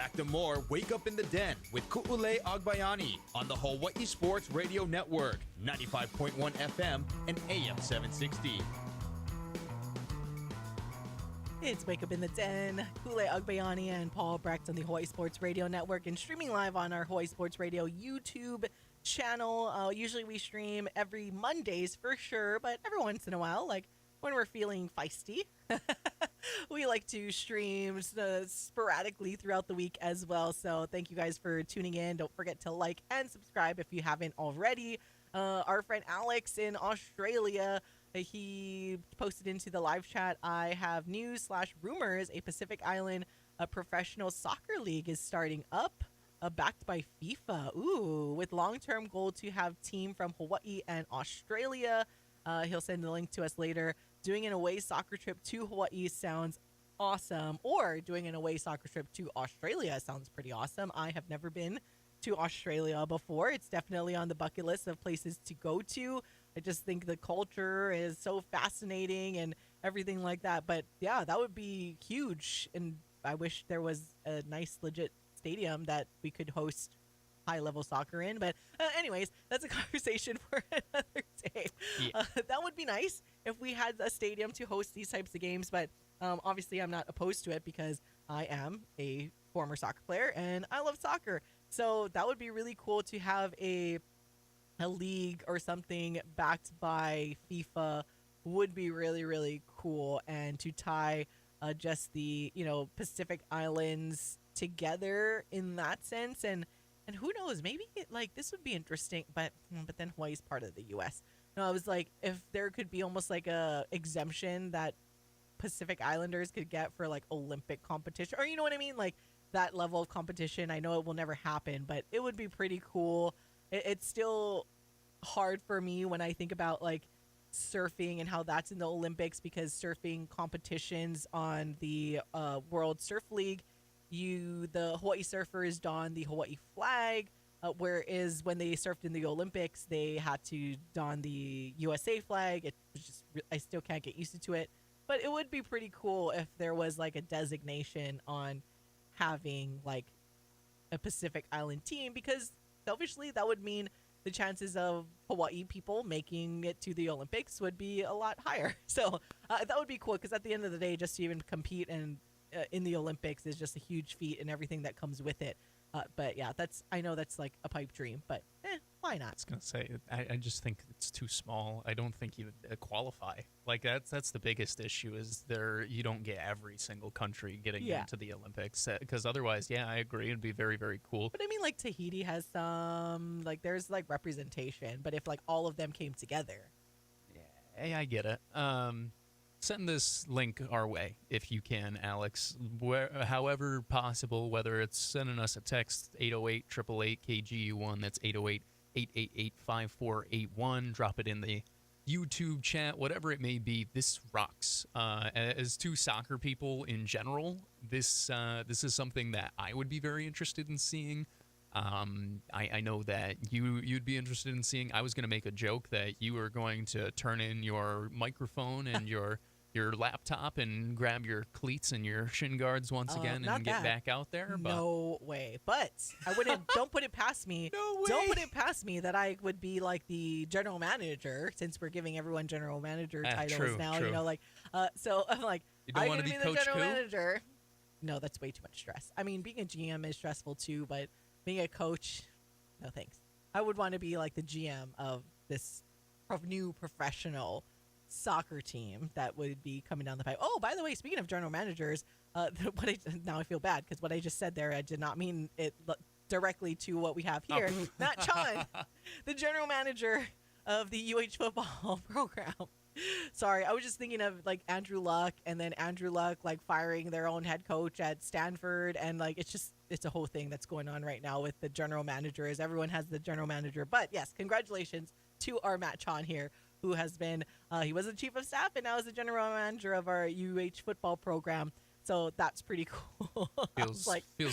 Back to more Wake Up in the Den with Ku'ulei Agbayani on the Hawai'i Sports Radio Network, 95.1 FM and AM 760. It's Wake Up in the Den. Ku'ulei Agbayani and Paul Brecht on the Hawai'i Sports Radio Network and streaming live on our Hawai'i Sports Radio YouTube channel. Usually we stream every Mondays for sure, but every once in a while, like when we're feeling feisty, we like to stream sporadically throughout the week as well. So thank you guys for tuning in. Don't forget to like and subscribe if you haven't already. Our friend Alex in Australia, he posted into the live chat, I have news/rumors, a Pacific Island professional soccer league is starting up, backed by FIFA. Ooh, with long-term goal to have team from Hawaii and Australia. He'll send the link to us later. Doing an away soccer trip to Hawaii sounds awesome. Or doing an away soccer trip to Australia sounds pretty awesome. I have never been to Australia before. It's definitely on the bucket list of places to go to. I just think the culture is so fascinating and everything like that. But yeah, that would be huge. And I wish there was a nice, legit stadium that we could host high-level soccer in. But anyways, that's a conversation for another day. Yeah. That would be nice if we had a stadium to host these types of games. But obviously, I'm not opposed to it because I am a former soccer player and I love soccer. So that would be really cool to have a league or something backed by FIFA would be really, really cool. And to tie just the, Pacific Islands together in that sense. And who knows, maybe this would be interesting, but then Hawaii's part of the U.S. No, I was like, if there could be almost like a exemption that Pacific Islanders could get for like Olympic competition, or you know what I mean? Like that level of competition. I know it will never happen, but it would be pretty cool. It's still hard for me when I think about like surfing and how that's in the Olympics, because surfing competitions on the World Surf League, the Hawaii surfers don the Hawaii flag, whereas when they surfed in the Olympics, they had to don the USA flag. It was just, I still can't get used to it, but it would be pretty cool if there was like a designation on having like a Pacific Island team, because selfishly that would mean the chances of Hawaii people making it to the Olympics would be a lot higher. So that would be cool, because at the end of the day, just to even compete and in the Olympics is just a huge feat and everything that comes with it. But yeah, I know that's like a pipe dream, but why not? I was gonna say, I just think it's too small. I don't think you qualify. Like that's the biggest issue, is you don't get every single country getting into the Olympics, because otherwise, I agree, it'd be very, very cool. But I mean, like Tahiti has some, like there's like representation, but if like all of them came together, I get it. Send this link our way if you can, Alex. However possible, whether it's sending us a text, 808-888-KGU1, that's 808-888-5481. Drop it in the YouTube chat, whatever it may be. This rocks. As two soccer people in general, this is something that I would be very interested in seeing. I know that you'd be interested in seeing. I was going to make a joke that you were going to turn in your microphone and your laptop and grab your cleats and your shin guards once again and get back out there. But no way. But I wouldn't. Don't put it past me. No way. Don't put it past me that I would be like the general manager, since we're giving everyone general manager titles now. True. So I'm like, you don't want to be the Coach general Koo? Manager. No, that's way too much stress. I mean, being a GM is stressful too, but being a coach, no thanks. I would want to be like the GM of this new professional soccer team that would be coming down the pipe. Oh, by the way, speaking of general managers, now I feel bad, because what I just said there, I did not mean it directly to what we have here. Matt Chon, the general manager of the UH football program. Sorry, I was just thinking of like Andrew Luck, and then Andrew Luck like firing their own head coach at Stanford, and like it's a whole thing that's going on right now with the general managers. Everyone has the general manager. But yes, congratulations to our Matt Chon here, who has been he was the chief of staff and now is the general manager of our UH football program. So that's pretty cool. Feels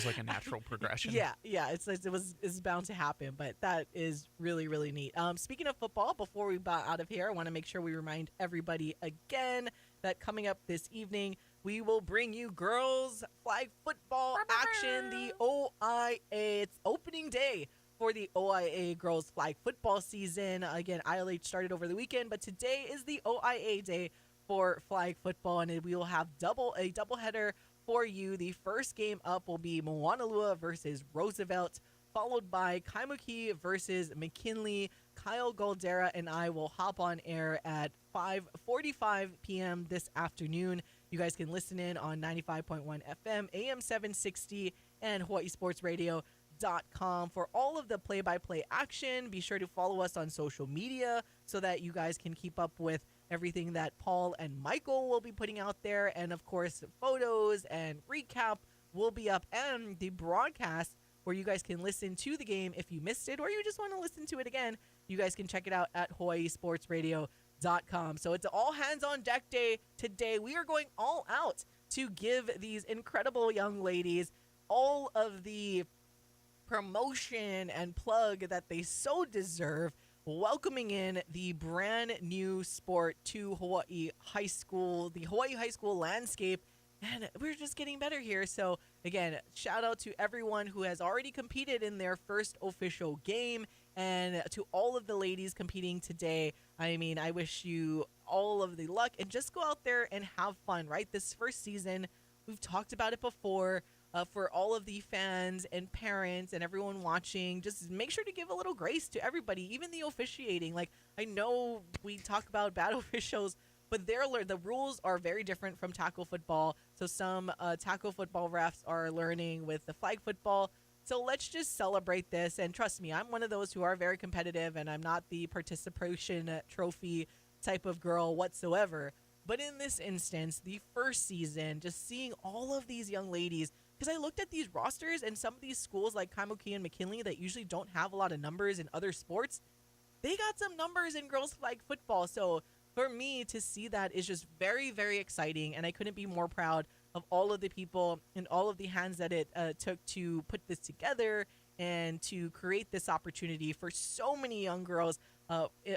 like a natural progression. Yeah, it's bound to happen, but that is really, really neat. Speaking of football, before we bow out of here, I want to make sure we remind everybody again that coming up this evening, we will bring you girls flag football action, the OIA. It's opening day for the OIA girls flag football season. Again, ILH started over the weekend, but today is the OIA day for flag football, and we will have a doubleheader for you. The first game up will be Moanalua versus Roosevelt, followed by Kaimuki versus McKinley. Kyle Goldera and I will hop on air at 5:45 p.m. this afternoon. You guys can listen in on 95.1 FM, AM 760, and HawaiiSportsRadio.com for all of the play-by-play action. Be sure to follow us on social media so that you guys can keep up with everything that Paul and Michael will be putting out there. And of course, photos and recap will be up, and the broadcast where you guys can listen to the game if you missed it or you just want to listen to it again. You guys can check it out at HawaiiSportsRadio.com. So it's all hands on deck day today. We are going all out to give these incredible young ladies all of the promotion and plug that they so deserve, welcoming in the brand new sport to Hawaii High School, the Hawaii High School landscape. And we're just getting better here. So, again, shout out to everyone who has already competed in their first official game, and to all of the ladies competing today. I mean, I wish you all of the luck, and just go out there and have fun, right? This first season, we've talked about it before. For all of the fans and parents and everyone watching, just make sure to give a little grace to everybody, even the officiating. Like, I know we talk about bad officials, but the rules are very different from tackle football. So some tackle football refs are learning with the flag football. So let's just celebrate this. And trust me, I'm one of those who are very competitive, and I'm not the participation trophy type of girl whatsoever. But in this instance, the first season, just seeing all of these young ladies, because I looked at these rosters, and some of these schools like Kaimuki and McKinley that usually don't have a lot of numbers in other sports, they got some numbers in girls flag football. So for me to see that is just very, very exciting, and I couldn't be more proud of all of the people and all of the hands that it took to put this together and to create this opportunity for so many young girls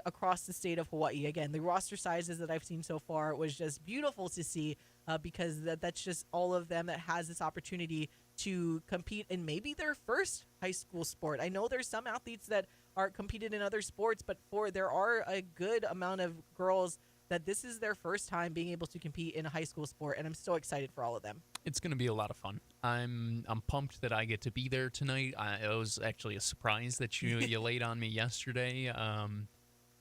across the state of Hawaii. Again, the roster sizes that I've seen so far was just beautiful to see, because that's just all of them that has this opportunity to compete in maybe their first high school sport. I know there's some athletes that are competed in other sports, but there are a good amount of girls that this is their first time being able to compete in a high school sport, and I'm so excited for all of them. It's going to be a lot of fun. I'm pumped that I get to be there tonight. It was actually a surprise that you laid on me yesterday.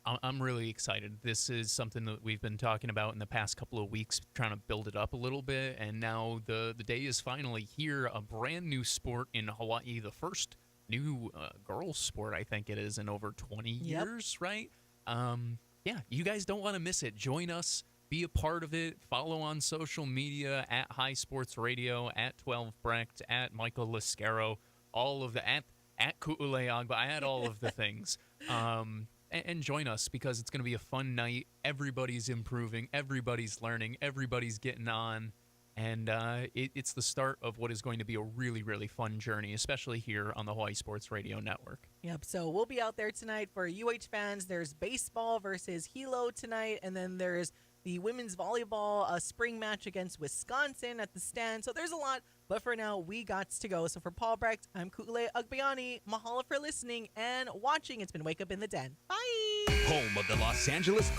I'm really excited. This is something that we've been talking about in the past couple of weeks, trying to build it up a little bit, and now the day is finally here. A brand new sport in Hawaii, the first new girls sport, I think it is, in over 20 years, right? Yeah, you guys don't want to miss it. Join us. Be a part of it. Follow on social media at High Sports Radio, at 12 Brecht, at Michael Lascaro, all of the at Ku'ule Agba, at all of the things. And join us, because it's going to be a fun night. Everybody's improving. Everybody's learning. Everybody's getting on. And it's the start of what is going to be a really, really fun journey, especially here on the Hawaii Sports Radio Network. Yep, so we'll be out there tonight for UH fans. There's baseball versus Hilo tonight, and then there's the women's volleyball spring match against Wisconsin at the stand. So there's a lot, but for now, we got to go. So for Paul Brecht, I'm Ku'ule Agbayani. Mahalo for listening and watching. It's been Wake Up in the Den. Bye! Home of the Los Angeles